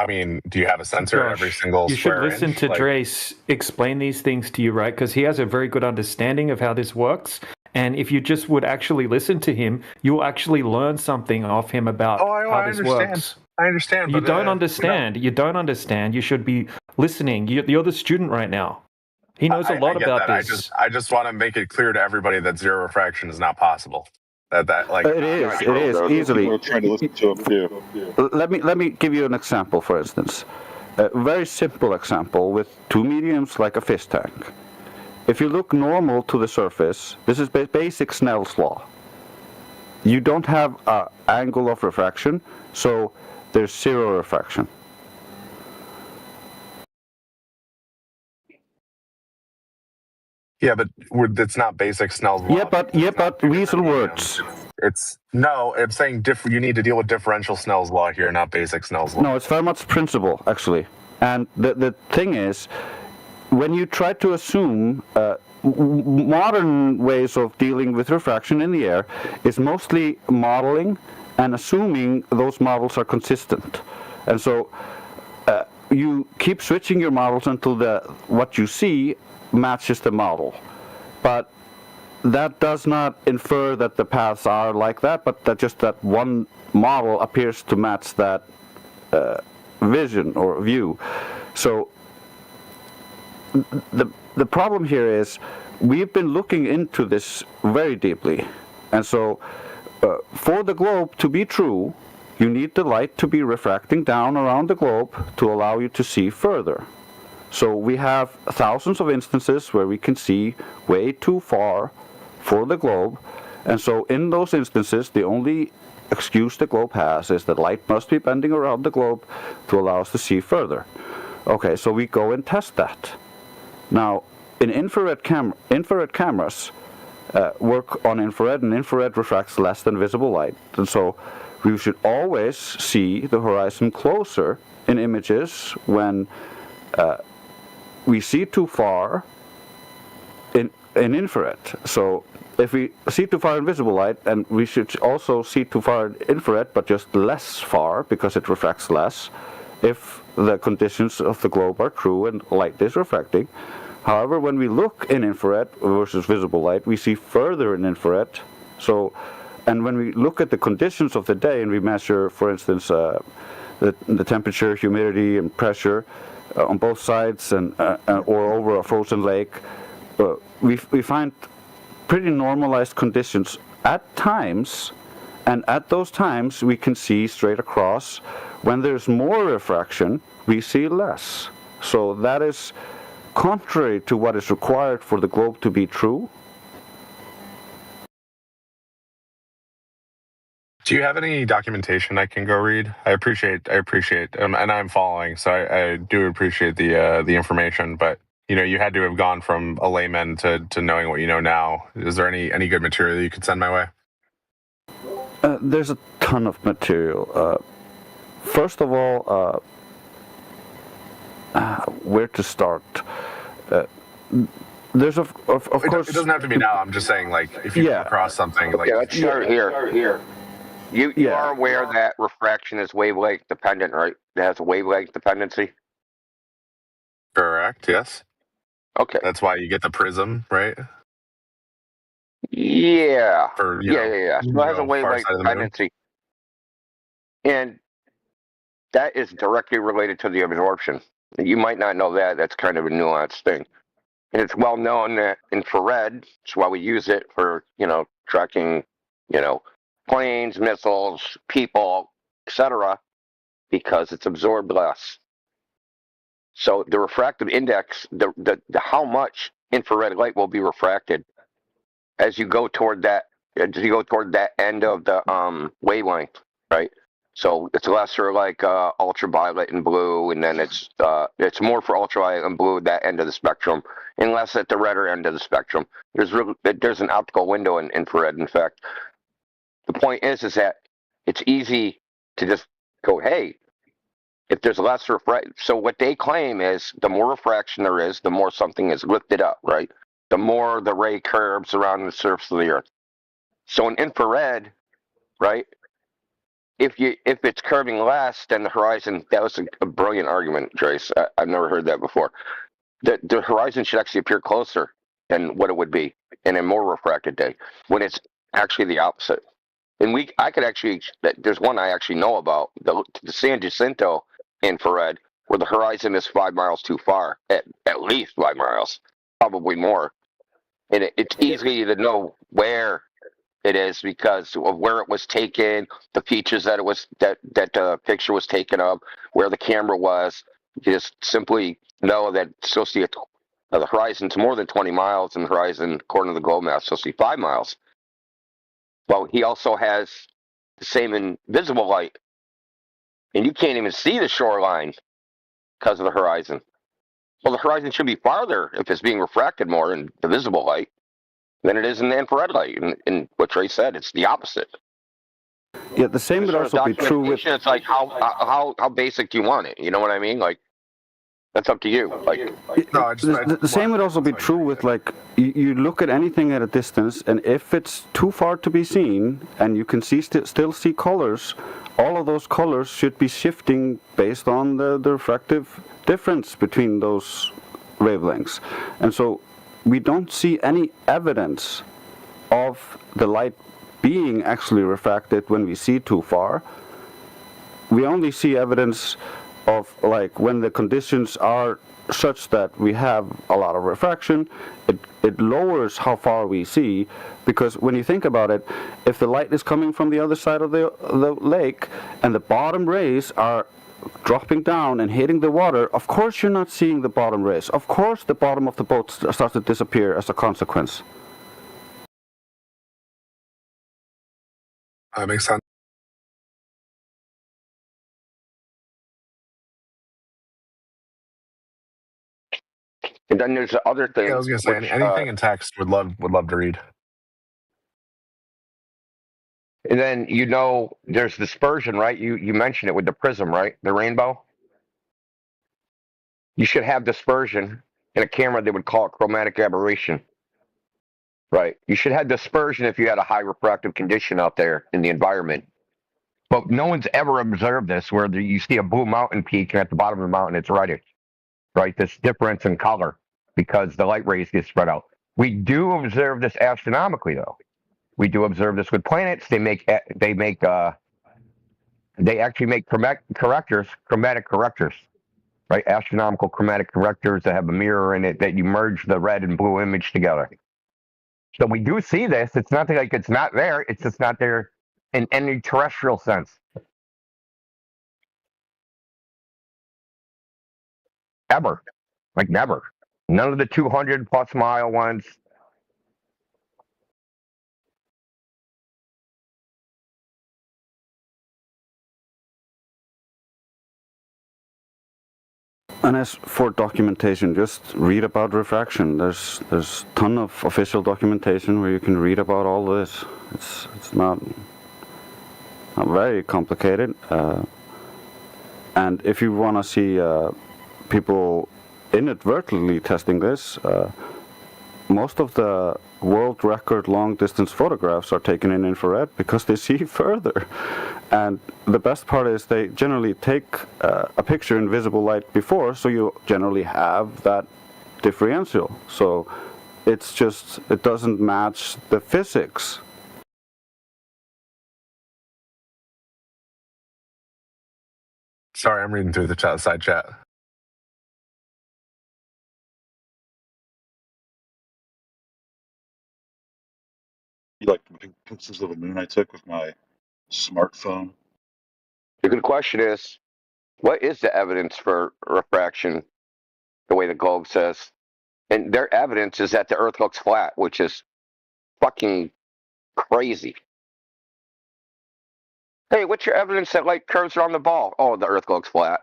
mean, do you have a sensor at every single square inch? You should listen to Drace explain these things to you, right? Because he has a very good understanding of how this works. And if you just would actually listen to him, you'll actually learn something off him about how this works. I understand. You don't understand. You don't understand. You should be listening. You're the student right now. He knows a lot about this. I just want to make it clear to everybody that zero refraction is not possible. It is easily. People are trying to listen to him too. Let me give you an example. For instance, a very simple example with two mediums like a fish tank. If you look normal to the surface, this is basic Snell's law. You don't have an angle of refraction, so there's zero refraction. Yeah, but it's not basic Snell's law. Yeah, but weasel words. It's saying you need to deal with differential Snell's law here, not basic Snell's law. No, it's very much principle, actually. And the thing is, when you try to assume modern ways of dealing with refraction in the air is mostly modeling and assuming those models are consistent. And so you keep switching your models until what you see matches the model. But that does not infer that the paths are like that, but that one model appears to match that vision or view. So the problem here is we've been looking into this very deeply, and so for the globe to be true, you need the light to be refracting down around the globe to allow you to see further. So we have thousands of instances where we can see way too far for the globe, and so in those instances the only excuse the globe has is that light must be bending around the globe to allow us to see further. Okay, so we go and test that. Now, in infrared cameras work on infrared, and infrared refracts less than visible light, and so we should always see the horizon closer in images when we see too far in infrared. So if we see too far in visible light, and we should also see too far in infrared, but just less far because it refracts less, if the conditions of the globe are true and light is refracting. However, when we look in infrared versus visible light, we see further in infrared. So, and when we look at the conditions of the day and we measure, for instance, the temperature, humidity, and pressure on both sides and or over a frozen lake, we find pretty normalized conditions at times, and at those times we can see straight across. When there's more refraction, we see less. So that is contrary to what is required for the globe to be true. Do you have any documentation I can go read? I appreciate, and I'm following, so I do appreciate the information. But you had to have gone from a layman to knowing what you know now. Is there any good material you could send my way? There's a ton of material. First of all, where to start? There's of course. It doesn't have to be now. I'm just saying, like, if you come across something, like. Okay, let's start here. You are aware that refraction is wavelength dependent, right? It has a wavelength dependency. Correct. Yes. Okay. That's why you get the prism, right? Yeah. Or, yeah. So it has a wavelength dependency, and that is directly related to the absorption. You might not know that. That's kind of a nuanced thing. And it's well known that infrared, that's why we use it for, tracking, planes, missiles, people, etc., because it's absorbed less. So the refractive index, the how much infrared light will be refracted as you go toward that end of the wavelength, right? So it's lesser like ultraviolet and blue, and then it's more for ultraviolet and blue, that end of the spectrum, and less at the redder end of the spectrum. There's an optical window in infrared. In fact, the point is that it's easy to just go, hey, if there's less refraction. So what they claim is the more refraction there is, the more something is lifted up, right? The more the ray curves around the surface of the Earth. So in infrared, right? If it's curving less than the horizon, that was a brilliant argument, Drace. I've never heard that before. The horizon should actually appear closer than what it would be in a more refracted day, when it's actually the opposite. And there's one I actually know about, the San Jacinto infrared, where the horizon is 5 miles too far, at least 5 miles, probably more. And it's easy to know where it is because of where it was taken, the features that the picture was taken of, where the camera was. You just simply know that it's supposed to be the horizon's more than 20 miles, and the horizon, according to the globe map, is supposed to be 5 miles. Well, he also has the same in visible light, and you can't even see the shoreline because of the horizon. Well, the horizon should be farther if it's being refracted more in the visible light. than it is in the infrared light. And what Trey said, it's the opposite. Yeah, the same would also be true with. It's like how basic do you want it? You know what I mean? Like, that's up to you. Like, the same would also be true with, like, you look at anything at a distance, and if it's too far to be seen, and you can still see colors, all of those colors should be shifting based on the refractive difference between those wavelengths. And so we don't see any evidence of the light being actually refracted when we see too far. We only see evidence of, like, when the conditions are such that we have a lot of refraction, it lowers how far we see, because when you think about it, if the light is coming from the other side of the lake and the bottom rays are dropping down and hitting the water, of course you're not seeing the bottom rays. Of course the bottom of the boat starts to disappear as a consequence. That makes sense. and then there's the other thing. Yeah, I was gonna say anything in text would love to read. And then there's dispersion, right? You mentioned it with the prism, right? The rainbow. You should have dispersion in a camera. They would call it chromatic aberration, right? You should have dispersion if you had a high refractive condition out there in the environment. But no one's ever observed this, where you see a blue mountain peak, and at the bottom of the mountain it's reddish, right? This difference in color because the light rays get spread out. We do observe this astronomically, though. We do observe this with planets. They actually make chromatic correctors, right? Astronomical chromatic correctors that have a mirror in it that you merge the red and blue image together. So we do see this. It's not like it's not there. It's just not there in any terrestrial sense. Ever. Like never. None of the 200 plus mile ones. And as for documentation, just read about refraction. There's a ton of official documentation where you can read about all this. It's not very complicated. And if you want to see people inadvertently testing this, most of the world record long distance photographs are taken in infrared because they see further. And the best part is they generally take a picture in visible light before, so you generally have that differential. So it doesn't match the physics. Sorry, I'm reading through the side chat. You like pictures of the moon I took with my smartphone? The good question is, what is the evidence for refraction, the way the globe says? And their evidence is that the Earth looks flat, which is fucking crazy. Hey, what's your evidence that light curves around the ball? Oh, the Earth looks flat.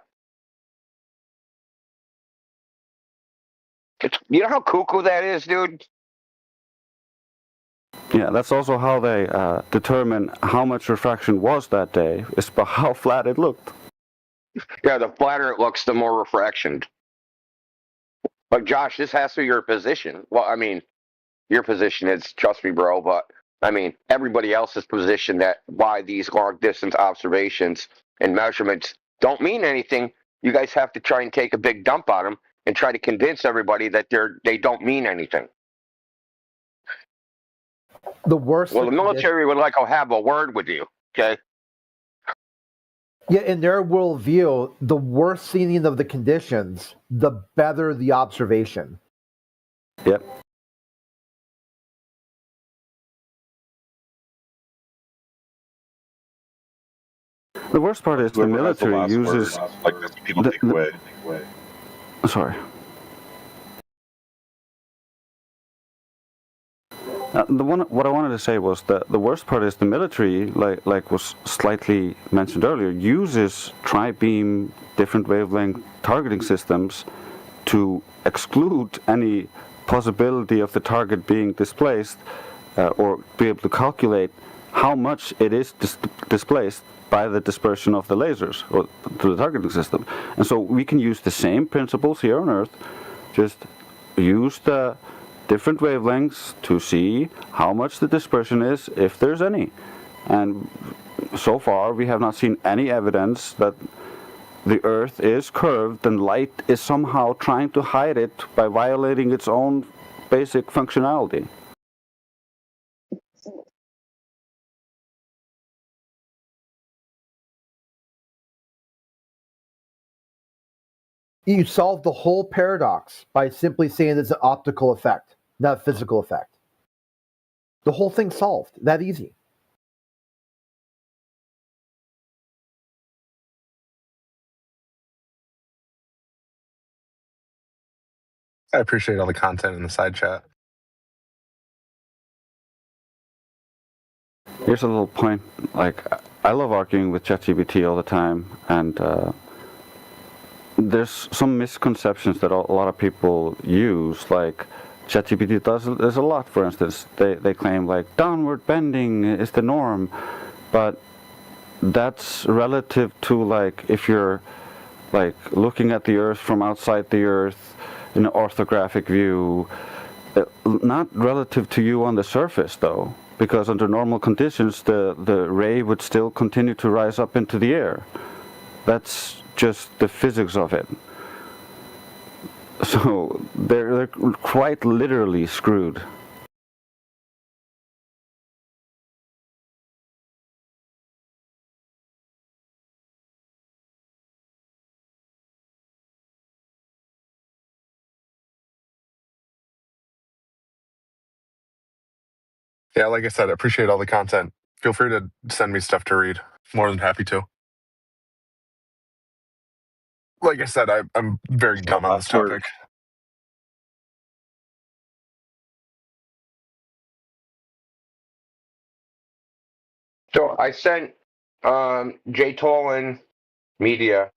You know how cuckoo that is, dude? Yeah, that's also how they determine how much refraction was that day, is by how flat it looked. Yeah, the flatter it looks, the more refraction. But Josh, this has to be your position. Well, I mean, your position is, trust me, bro, but I mean, everybody else's position that why these long distance observations and measurements don't mean anything. You guys have to try and take a big dump on them and try to convince everybody that they don't mean anything. The worst. Well, the military would like to have a word with you, okay? Yeah, in their worldview, the worse seeing of the conditions, the better the observation. Yep. The worst part is the military uses. Like that's what people take away. Sorry. What I wanted to say was that the worst part is the military, like was slightly mentioned earlier, uses tri-beam different wavelength targeting systems to exclude any possibility of the target being displaced, or be able to calculate how much it is displaced by the dispersion of the lasers or through the targeting system. And so we can use the same principles here on Earth, just use the different wavelengths to see how much the dispersion is, if there's any. And so far we have not seen any evidence that the Earth is curved and light is somehow trying to hide it by violating its own basic functionality. You solve the whole paradox by simply saying it's an optical effect, not a physical effect. The whole thing's solved. That easy. I appreciate all the content in the side chat. Here's a little point. Like, I love arguing with ChatGPT all the time, and there's some misconceptions that a lot of people use. Like, ChatGPT does a lot. For instance, they claim like downward bending is the norm, but that's relative to, like, if you're like looking at the Earth from outside the Earth in an orthographic view, not relative to you on the surface, though, because under normal conditions the ray would still continue to rise up into the air. That's just the physics of it. So they're quite literally screwed. Yeah, like I said, I appreciate all the content. Feel free to send me stuff to read. More than happy to. Like I said, I'm very dumb on this topic. So I sent Jay Tolan media.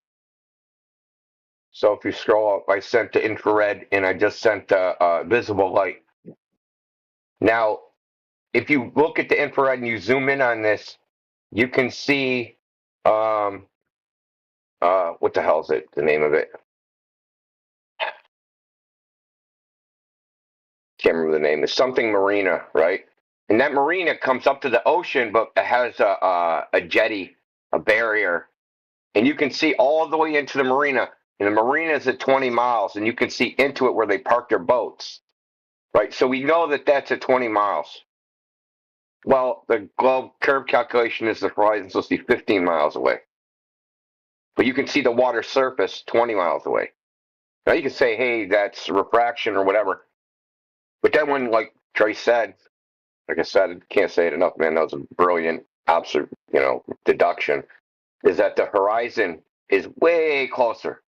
So if you scroll up, I sent the infrared and I just sent the visible light. Now, if you look at the infrared and you zoom in on this, you can see what the hell is it? The name of it? Can't remember the name. It's something marina, right? And that marina comes up to the ocean, but it has a jetty, a barrier, and you can see all the way into the marina. And the marina is at 20 miles, and you can see into it where they park their boats, right? So we know that that's at 20 miles. Well, the globe curve calculation is the horizon supposed to be 15 miles away. But you can see the water surface 20 miles away. Now you can say, hey, that's refraction or whatever. But then when, like Drace said, like I said, I can't say it enough, man, that was a brilliant deduction, is that the horizon is way closer.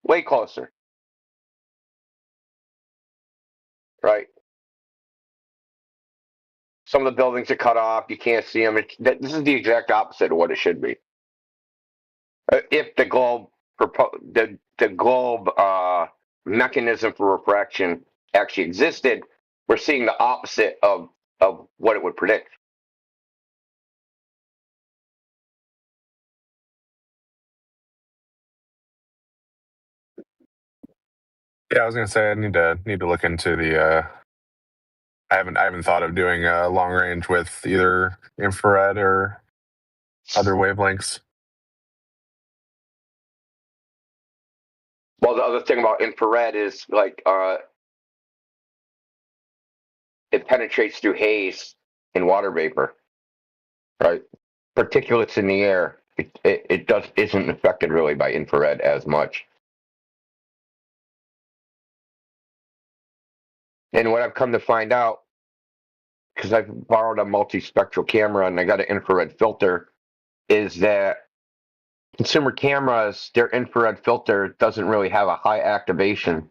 Way closer. Right? Some of the buildings are cut off. You can't see them. This is the exact opposite of what it should be. If the globe, the globe mechanism for refraction actually existed, we're seeing the opposite of what it would predict. Yeah, I was gonna say I need to look into the. I haven't thought of doing long range with either infrared or other wavelengths. Well, the other thing about infrared is like it penetrates through haze and water vapor, right? Particulates in the air. It isn't affected really by infrared as much. And what I've come to find out, because I've borrowed a multispectral camera and I got an infrared filter, is that consumer cameras, their infrared filter doesn't really have a high activation.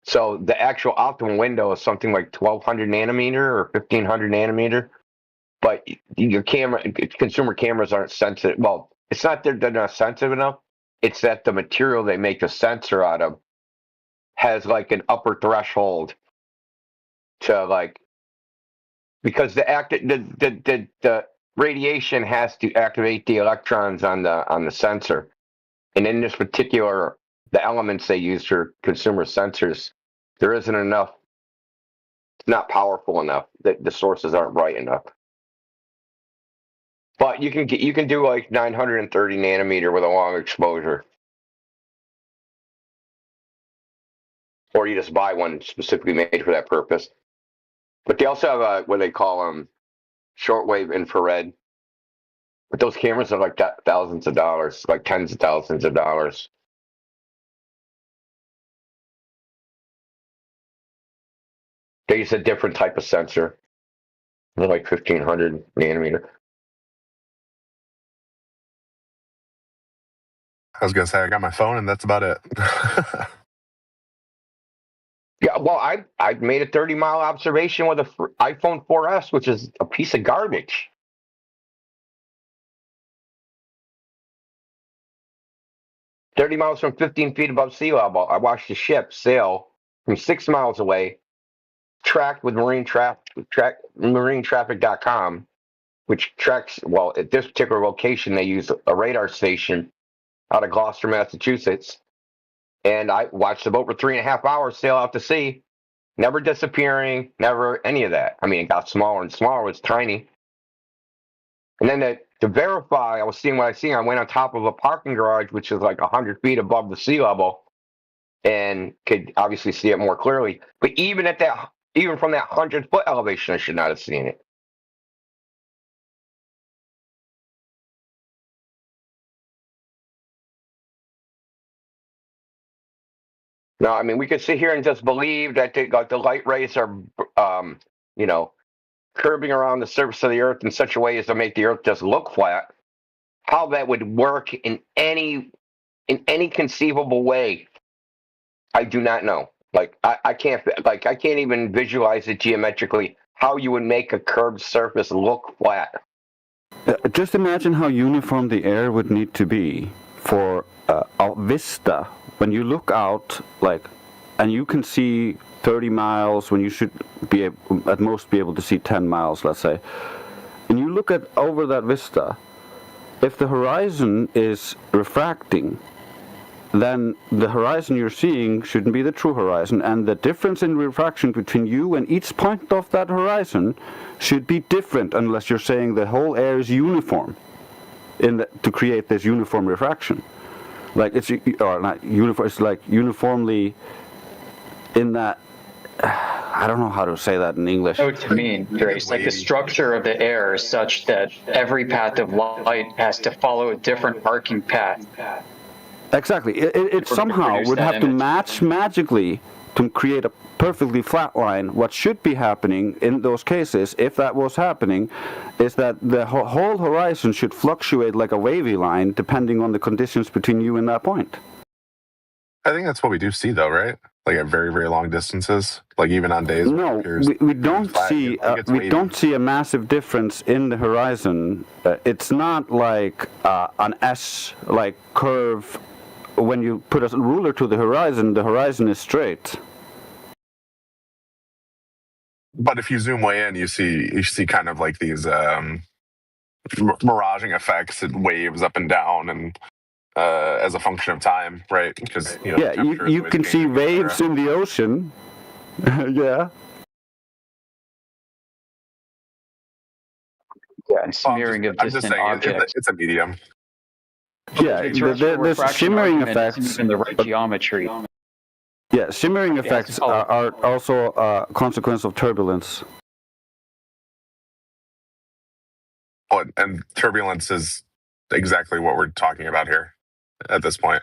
So the actual optimal window is something like 1200 nanometer or 1500 nanometer. But your consumer cameras aren't sensitive. Well, it's not that they're not sensitive enough. It's that the material they make the sensor out of has like an upper threshold to like, because the radiation has to activate the electrons on the sensor, and in this particular, the elements they use for consumer sensors, there isn't enough. It's not powerful enough. The sources aren't bright enough. But you can do like 930 nanometer with a long exposure, or you just buy one specifically made for that purpose. But they also have what they call shortwave infrared. But those cameras are like thousands of dollars, like tens of thousands of dollars. They use a different type of sensor. They're like 1500 nanometer. I was gonna say I got my phone and that's about it. Yeah, well, I made a 30-mile observation with a iPhone 4S, which is a piece of garbage. "30 miles from 15 feet above sea level, I watched a ship sail from 6 miles away, tracked with marinetraffic.com, which tracks, well, at this particular location, they use a radar station out of Gloucester, Massachusetts. And I watched the boat for 3.5 hours sail out to sea, never disappearing, never any of that. I mean, it got smaller and smaller, it was tiny. And then to verify I was seeing what I see, I went on top of a parking garage, which is like 100 feet above the sea level, and could obviously see it more clearly. But even from that 100-foot elevation, I should not have seen it. No, I mean, we could sit here and just believe that the light rays are, curving around the surface of the Earth in such a way as to make the Earth just look flat. How that would work in any conceivable way, I do not know. Like I can't even visualize it geometrically how you would make a curved surface look flat. Just imagine how uniform the air would need to be for a vista. When you look out, and you can see 30 miles when you should be at most be able to see 10 miles, let's say. And you look over that vista, if the horizon is refracting, then the horizon you're seeing shouldn't be the true horizon, and the difference in refraction between you and each point of that horizon should be different, unless you're saying the whole air is uniform to create this uniform refraction. Like or not uniform, it's like uniformly in that, I don't know how to say that in English. I know what you mean, Drace. Like the structure of the air is such that every path of light has to follow a different arcing path. Exactly. It somehow would have to match magically to create a perfectly flat line. What should be happening in those cases, if that was happening, is that the whole horizon should fluctuate like a wavy line depending on the conditions between you and that point. I think that's what we do see, though, right? Like at very, very long distances, like even on days. No, we don't see we don't see a massive difference in the horizon. It's not like an S-like curve. When you put a ruler to the horizon is straight. But if you zoom way in, you see kind of like these miraging effects. It waves up and down, and as a function of time, right? Because you can see waves in the ocean. Yeah. Yeah, and smearing of distant objects. It's a medium. Yeah, there's shimmering effects. Even the right geometry. Yeah, shimmering effects are also a consequence of turbulence. Oh, and turbulence is exactly what we're talking about here at this point.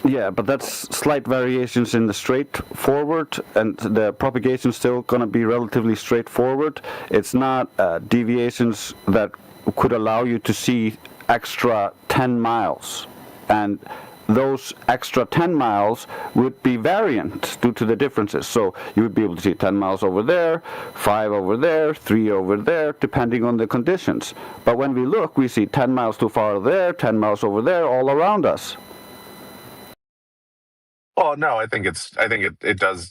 Yeah, but that's slight variations in the straightforward, and the propagation is still going to be relatively straightforward. It's not deviations that could allow you to see extra 10 miles. And those extra 10 miles would be variant due to the differences. So you would be able to see 10 miles over there, 5 over there, 3 over there, depending on the conditions. But when we look, we see 10 miles too far there, 10 miles over there, all around us. Well, no, I think it does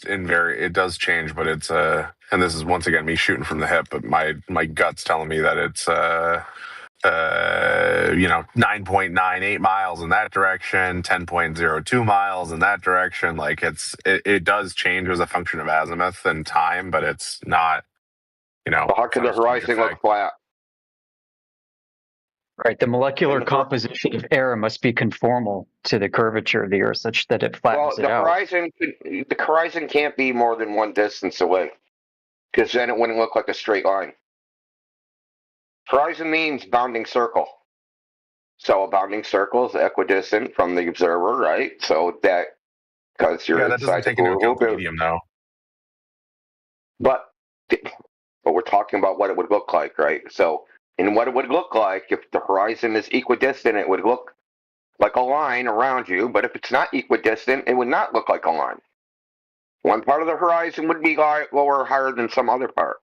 change, but it's and this is once again me shooting from the hip, but my gut's telling me that it's 9.98 miles in that direction, 10.02 miles in that direction. Like it does change as a function of azimuth and time, but it's not, Well, how could the horizon look flat? Right, the molecular composition of air must be conformal to the curvature of the Earth, such that it flattens it out. The horizon can't be more than one distance away, because then it wouldn't look like a straight line. Horizon means bounding circle. So a bounding circle is equidistant from the observer, right? So that, because you're that doesn't take into account the medium, though. But we're talking about what it would look like, right? So, and what it would look like if the horizon is equidistant, it would look like a line around you. But if it's not equidistant, it would not look like a line. One part of the horizon would be lower or higher than some other part.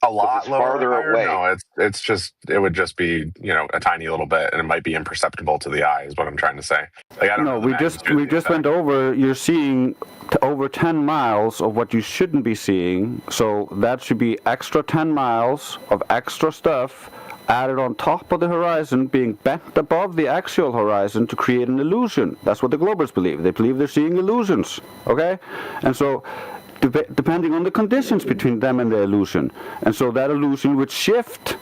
A lot lower, farther higher? away. No, it would just be a tiny little bit, and it might be imperceptible to the eye. Is what I'm trying to say. Like, I don't know. We just went over. You're seeing over 10 miles of what you shouldn't be seeing. So that should be extra 10 miles of extra stuff added on top of the horizon, being bent above the actual horizon to create an illusion. That's what the Globers believe. They believe they're seeing illusions. Okay, and so. Depending on the conditions between them and the illusion. And so that illusion would shift.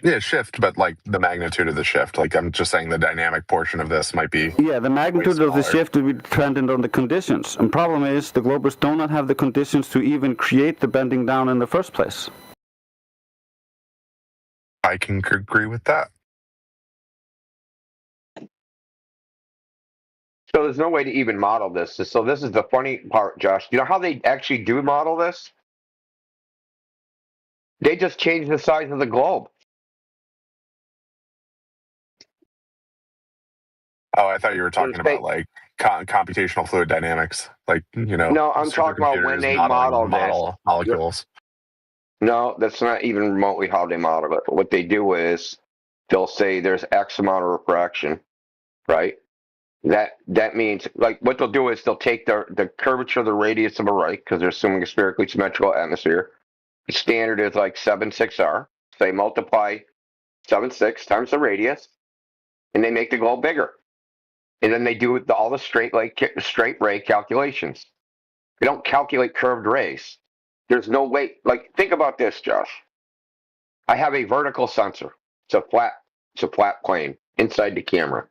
Yeah, shift, but like the magnitude of the shift. Like I'm just saying the dynamic portion of this might be. Yeah, the magnitude of the shift would be dependent on the conditions. And problem is the Globers do not have the conditions to even create the bending down in the first place. I can agree with that. So there's no way to even model this. So this is the funny part, Josh. You know how they actually do model this? They just change the size of the globe. Oh, I thought you were talking about like computational fluid dynamics, like No, I'm talking about when they model molecules. No, that's not even remotely how they model it. But what they do is they'll say there's X amount of refraction, right? That means, like, what they'll do is they'll take the curvature of the radius of a right, because they're assuming a spherically symmetrical atmosphere. The standard is like 7.6R. So they multiply 7.6 times the radius, and they make the globe bigger. And then they do all the straight ray calculations. They don't calculate curved rays. There's no way. Like, think about this, Josh. I have a vertical sensor. It's a flat plane inside the camera.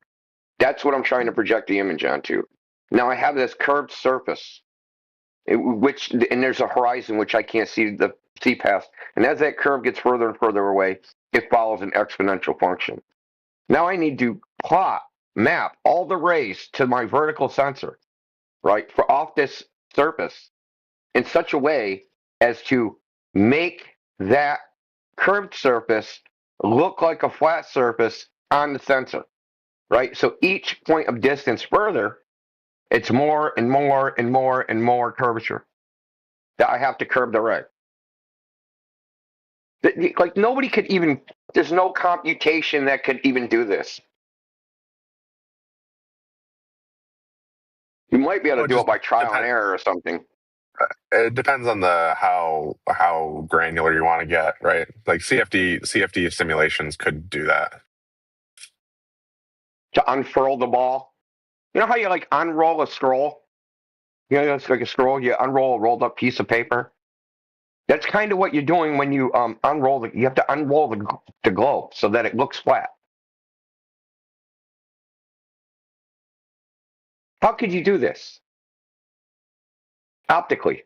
That's what I'm trying to project the image onto. Now I have this curved surface, and there's a horizon which I can't see past. And as that curve gets further and further away, it follows an exponential function. Now I need to map all the rays to my vertical sensor, right, off this surface in such a way as to make that curved surface look like a flat surface on the sensor. Right? So each point of distance further, it's more and more and more and more curvature that I have to curve the ray. Like nobody could even, there's no computation that could even do this. You might be able to do it by trial and error or something. It depends on how granular you want to get, right? Like CFD simulations could do that. To unfurl the ball. You know how you like unroll a scroll? You know, it's like a scroll, you unroll a rolled up piece of paper. That's kind of what you're doing when you unroll you have to unroll the globe so that it looks flat. How could you do this? Optically.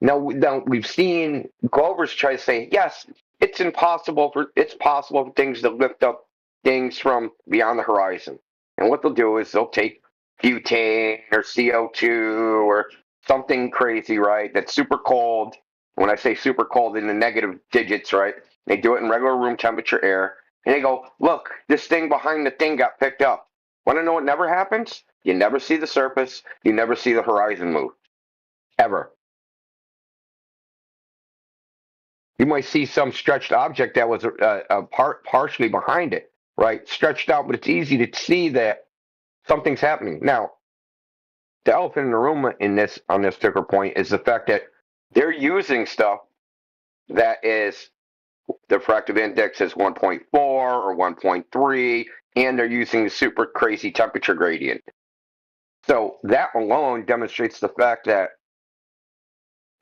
Now we've seen Glovers try to say, yes, it's possible for things to lift up things from beyond the horizon. And what they'll do is they'll take butane or CO2 or something crazy, right? That's super cold. When I say super cold, in the negative digits, right? They do it in regular room temperature air. And they go, look, this thing behind the thing got picked up. Want to know what never happens? You never see the surface. You never see the horizon move. Ever. You might see some stretched object that was partially behind it, right? Stretched out, but it's easy to see that something's happening. Now, the elephant in the room on this particular point is the fact that they're using stuff that is the refractive index is 1.4 or 1.3, and they're using a super crazy temperature gradient. So that alone demonstrates the fact that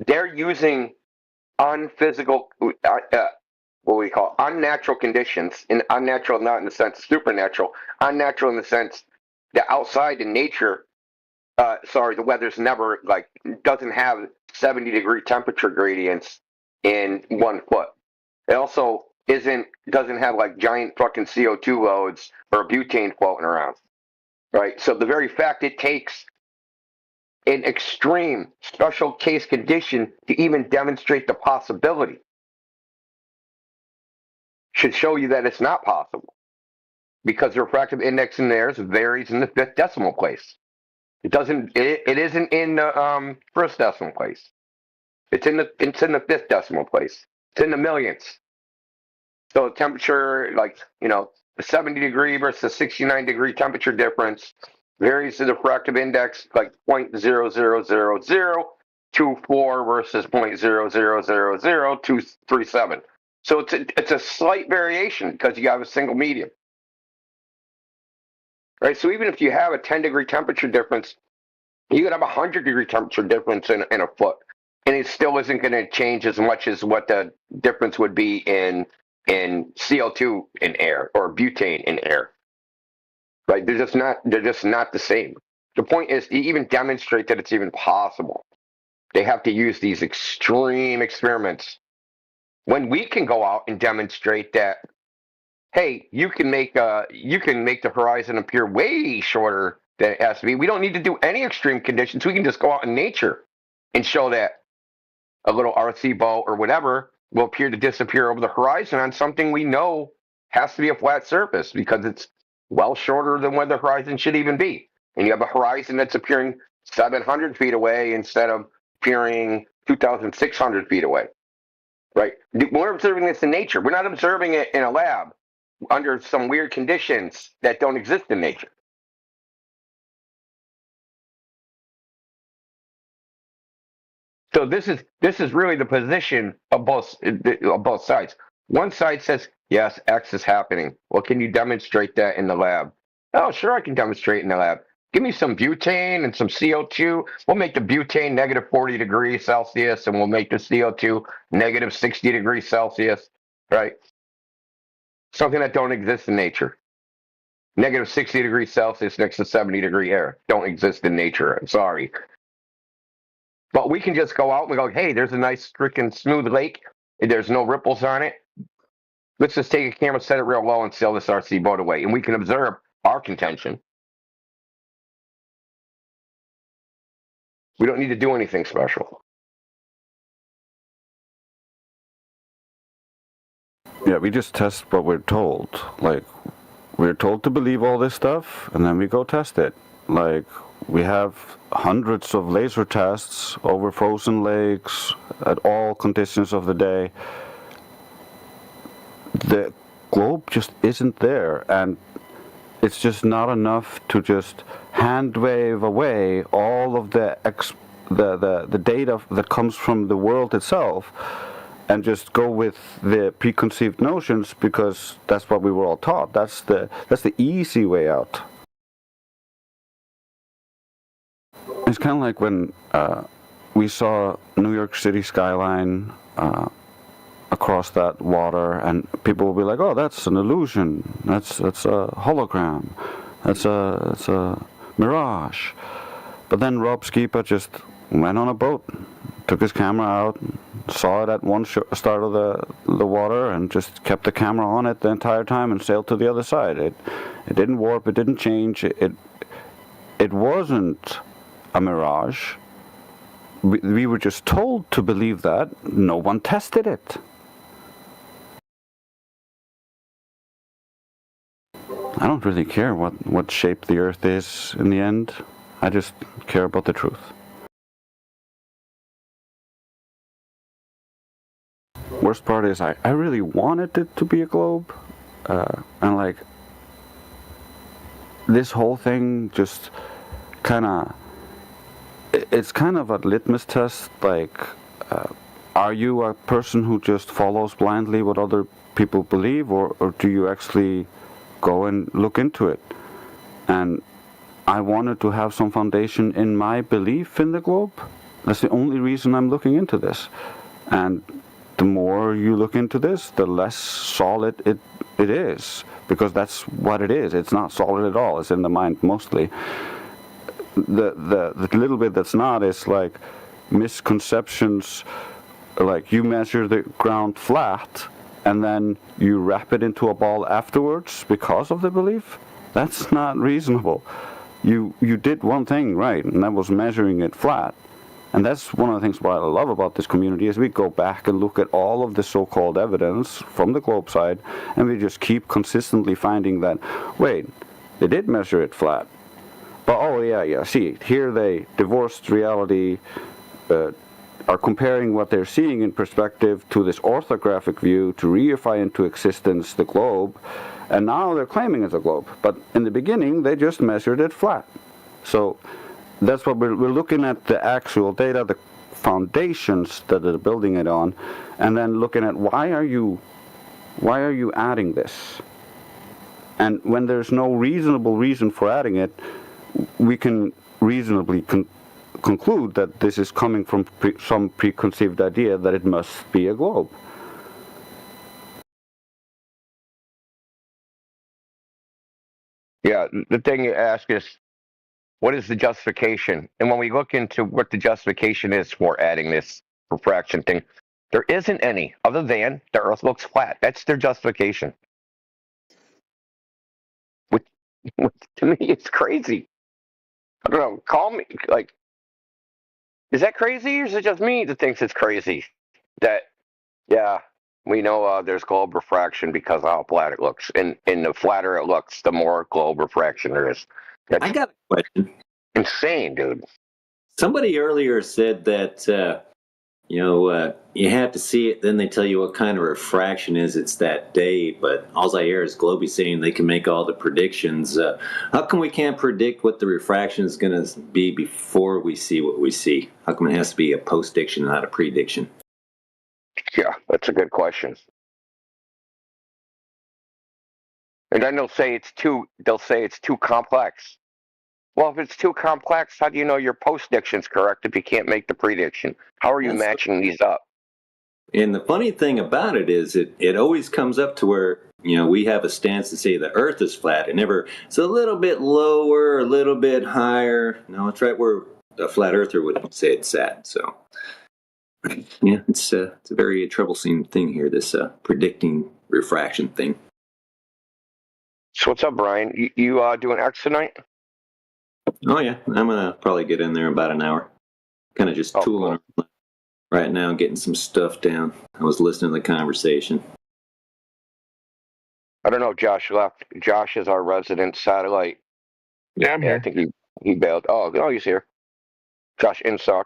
they're using unphysical, what we call unnatural conditions, and unnatural not in the sense supernatural, unnatural in the sense that outside in nature, the weather's never doesn't have 70-degree temperature gradients in 1 foot. It also doesn't have like giant fucking CO2 loads or butane floating around, right? So the very fact it takes an extreme special case condition to even demonstrate the possibility should show you that it's not possible, because the refractive index in theirs varies in the 5th decimal place. It doesn't. It isn't in the 1st decimal place. It's in the 5th decimal place. It's in the millionths. So temperature, the 70-degree versus 69-degree temperature difference varies in the refractive index like 0.0000024 versus 0.0000237. So it's a slight variation because you have a single medium. Right? So even if you have a 10-degree temperature difference, you could have a 100-degree temperature difference in a foot, and it still isn't going to change as much as what the difference would be in CO2 in air or butane in air. Right? They're just not the same. The point is to even demonstrate that it's even possible, they have to use these extreme experiments. When we can go out and demonstrate that, hey, you can make the horizon appear way shorter than it has to be. We don't need to do any extreme conditions. We can just go out in nature and show that a little RC boat or whatever will appear to disappear over the horizon on something we know has to be a flat surface because it's well shorter than where the horizon should even be. And you have a horizon that's appearing 700 feet away instead of appearing 2,600 feet away. Right? We're observing this in nature. We're not observing it in a lab under some weird conditions that don't exist in nature. So this is really the position of both sides. One side says, yes, X is happening. Well, can you demonstrate that in the lab? Oh, sure, I can demonstrate in the lab. Give me some butane and some CO2. We'll make the butane negative 40 degrees Celsius, and we'll make the CO2 negative 60 degrees Celsius, right? Something that don't exist in nature. Negative 60 degrees Celsius next to 70-degree air don't exist in nature. I'm sorry. But we can just go out and we go, hey, there's a nice freaking smooth lake. There's no ripples on it. Let's just take a camera, set it real low, and sail this RC boat away. And we can observe our contention. We don't need to do anything special. Yeah, we just test what we're told. Like, we're told to believe all this stuff, and then we go test it. Like, we have hundreds of laser tests over frozen lakes at all conditions of the day. The globe just isn't there, and it's just not enough to just hand wave away all of the data that comes from the world itself and just go with the preconceived notions, because that's what we were all taught. That's the easy way out. It's kind of like when we saw New York City skyline across that water, and people will be like, "Oh, that's an illusion. That's a hologram. That's a mirage." But then Rob Skipa just went on a boat, took his camera out, saw it at one start of the water, and just kept the camera on it the entire time and sailed to the other side. It didn't warp. It didn't change. It wasn't a mirage. We were just told to believe that. No one tested it. I don't really care what shape the Earth is in the end. I just care about the truth. Worst part is I really wanted it to be a globe, and like this whole thing just kind of, it's kind of a litmus test, like, are you a person who just follows blindly what other people believe, or do you actually go and look into it? And I wanted to have some foundation in my belief in the globe. That's the only reason I'm looking into this. And the more you look into this, the less solid it is, because that's what it is. It's not solid at all. It's in the mind mostly. The little bit that's not is like misconceptions, like you measure the ground flat and then you wrap it into a ball afterwards because of the belief. That's not reasonable. You did one thing right, and that was measuring it flat. And that's one of the things what I love about this community is we go back and look at all of the so-called evidence from the globe side, and we just keep consistently finding that, wait, they did measure it flat. But oh yeah, see, here they divorced reality, are comparing what they're seeing in perspective to this orthographic view to reify into existence the globe, and now they're claiming it's a globe. But in the beginning, they just measured it flat. So that's what we're looking at, the actual data, the foundations that they're building it on, and then looking at why are you adding this? And when there's no reasonable reason for adding it, we can reasonably conclude that this is coming from some preconceived idea that it must be a globe. Yeah, the thing you ask is, what is the justification? And when we look into what the justification is for adding this refraction thing, there isn't any other than the Earth looks flat. That's their justification. Which to me, it's crazy. I don't know. Call me, like, is that crazy, or is it just me that thinks it's crazy? That, yeah, we know there's globe refraction because of how flat it looks. And the flatter it looks, the more globe refraction there is. That's I got a question. Insane, dude. Somebody earlier said that, you have to see it, then they tell you what kind of refraction is it's that day, but all I hear is Globey saying they can make all the predictions. How come we can't predict what the refraction is going to be before we see what we see? How come it has to be a post-diction, not a prediction? Yeah, that's a good question. And then they'll say it's too complex. Well, if it's too complex, how do you know your post-diction's correct if you can't make the prediction? How are you matching these up? And the funny thing about it is it always comes up to where, we have a stance to say the Earth is flat. It's a little bit lower, a little bit higher. No, it's right where a flat earther would say it's at. So, yeah, it's a very troublesome thing here, this predicting refraction thing. So what's up, Brian? You doing X tonight? Oh, yeah. I'm going to probably get in there in about an hour. Kind of just tooling around right now, getting some stuff down. I was listening to the conversation. I don't know. Josh left. Josh is our resident satellite. Yeah, I'm here. I think he bailed. Oh, he's here. Josh Ingersoll.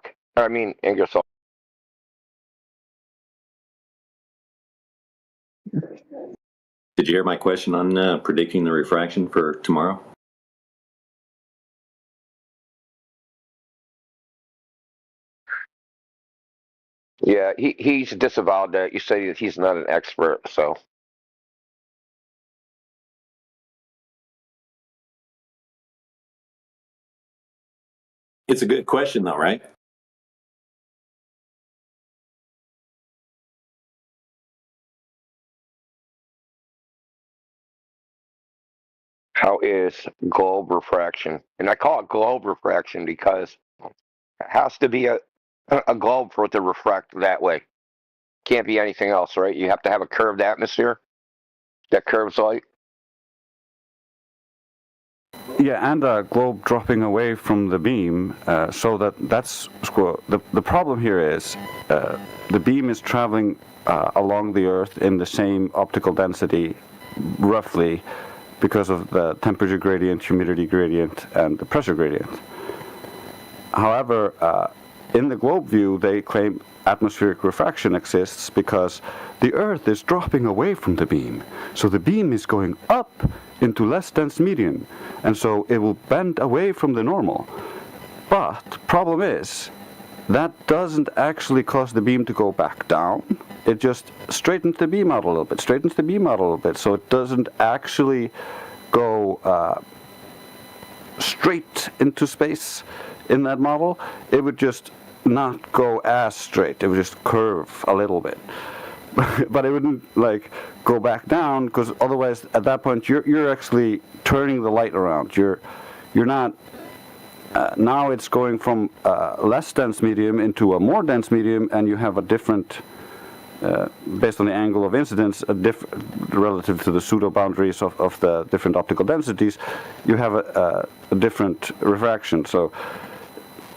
Did you hear my question on predicting the refraction for tomorrow? Yeah, he's disavowed that. You say that he's not an expert, so. It's a good question, though, right? How is globe refraction? And I call it globe refraction because it has to be a globe for it to refract that way. Can't be anything else, right? You have to have a curved atmosphere that curves light. Yeah, and a globe dropping away from the beam, so that's the problem here is the beam is traveling along the Earth in the same optical density, roughly, because of the temperature gradient, humidity gradient, and the pressure gradient. However, in the globe view, they claim atmospheric refraction exists because the Earth is dropping away from the beam. So the beam is going up into less dense medium, and so it will bend away from the normal. But problem is, that doesn't actually cause the beam to go back down. It just straightens the beam out a little bit, so it doesn't actually go straight into space in that model. It would just not go as straight. It would just curve a little bit. But it wouldn't like go back down, because otherwise at that point you're actually turning the light around. You're not now it's going from less dense medium into a more dense medium, and you have a different based on the angle of incidence, relative to the pseudo boundaries of the different optical densities, you have a different refraction. So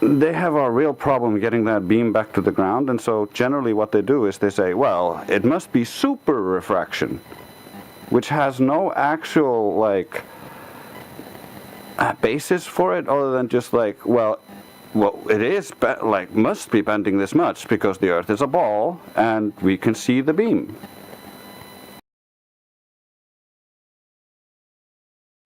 they have a real problem getting that beam back to the ground, and so generally what they do is they say, well, it must be super refraction, which has no actual like basis for it other than just like, well, it is like must be bending this much because the Earth is a ball and we can see the beam.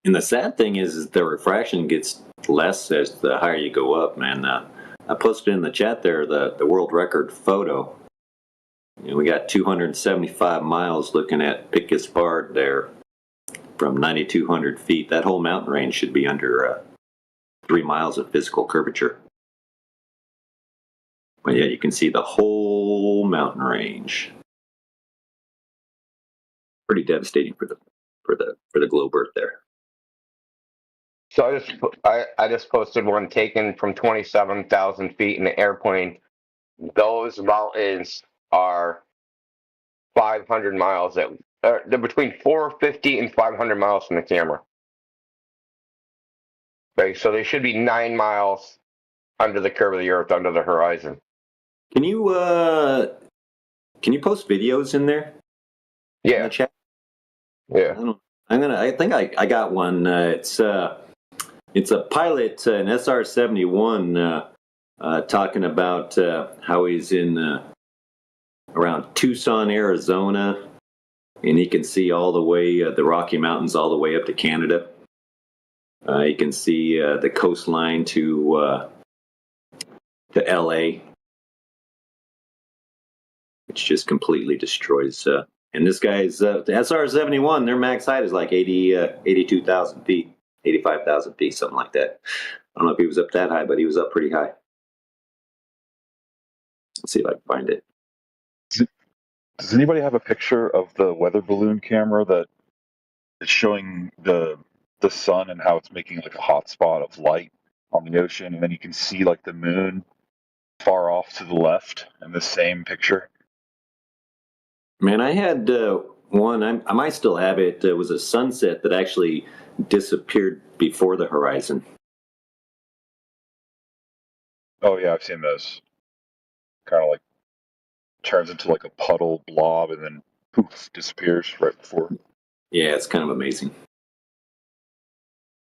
And the sad thing is the refraction gets less as the higher you go up, man. I posted in the chat there the world record photo. We got 275 miles looking at Picus Bard there from 9,200 feet. That whole mountain range should be under 3 miles of physical curvature. But yeah, you can see the whole mountain range. Pretty devastating for the globe Earth there. So I just posted one taken from 27,000 feet in an airplane. Those mountains are 500 miles. They're between 450 and 500 miles from the camera. Okay, so they should be 9 miles under the curve of the Earth, under the horizon. Can you post videos in there? Yeah. In the chat? Yeah. I think I got one. It's a pilot, an SR-71, talking about how he's in around Tucson, Arizona, and he can see all the way the Rocky Mountains all the way up to Canada. You can see the coastline to LA, which just completely destroys. And this guy's the SR-71. Their max height is like 82,000 feet. 85,000 feet, something like that. I don't know if he was up that high, but he was up pretty high. Let's see if I can find it. Does anybody have a picture of the weather balloon camera that is showing the sun and how it's making like a hot spot of light on the ocean, and then you can see like the moon far off to the left in the same picture? Man, I had one. I might still have it. It was a sunset that actually disappeared before the horizon. Oh yeah, I've seen those. Kind of like turns into like a puddle blob and then poof, disappears right before. Yeah, it's kind of amazing.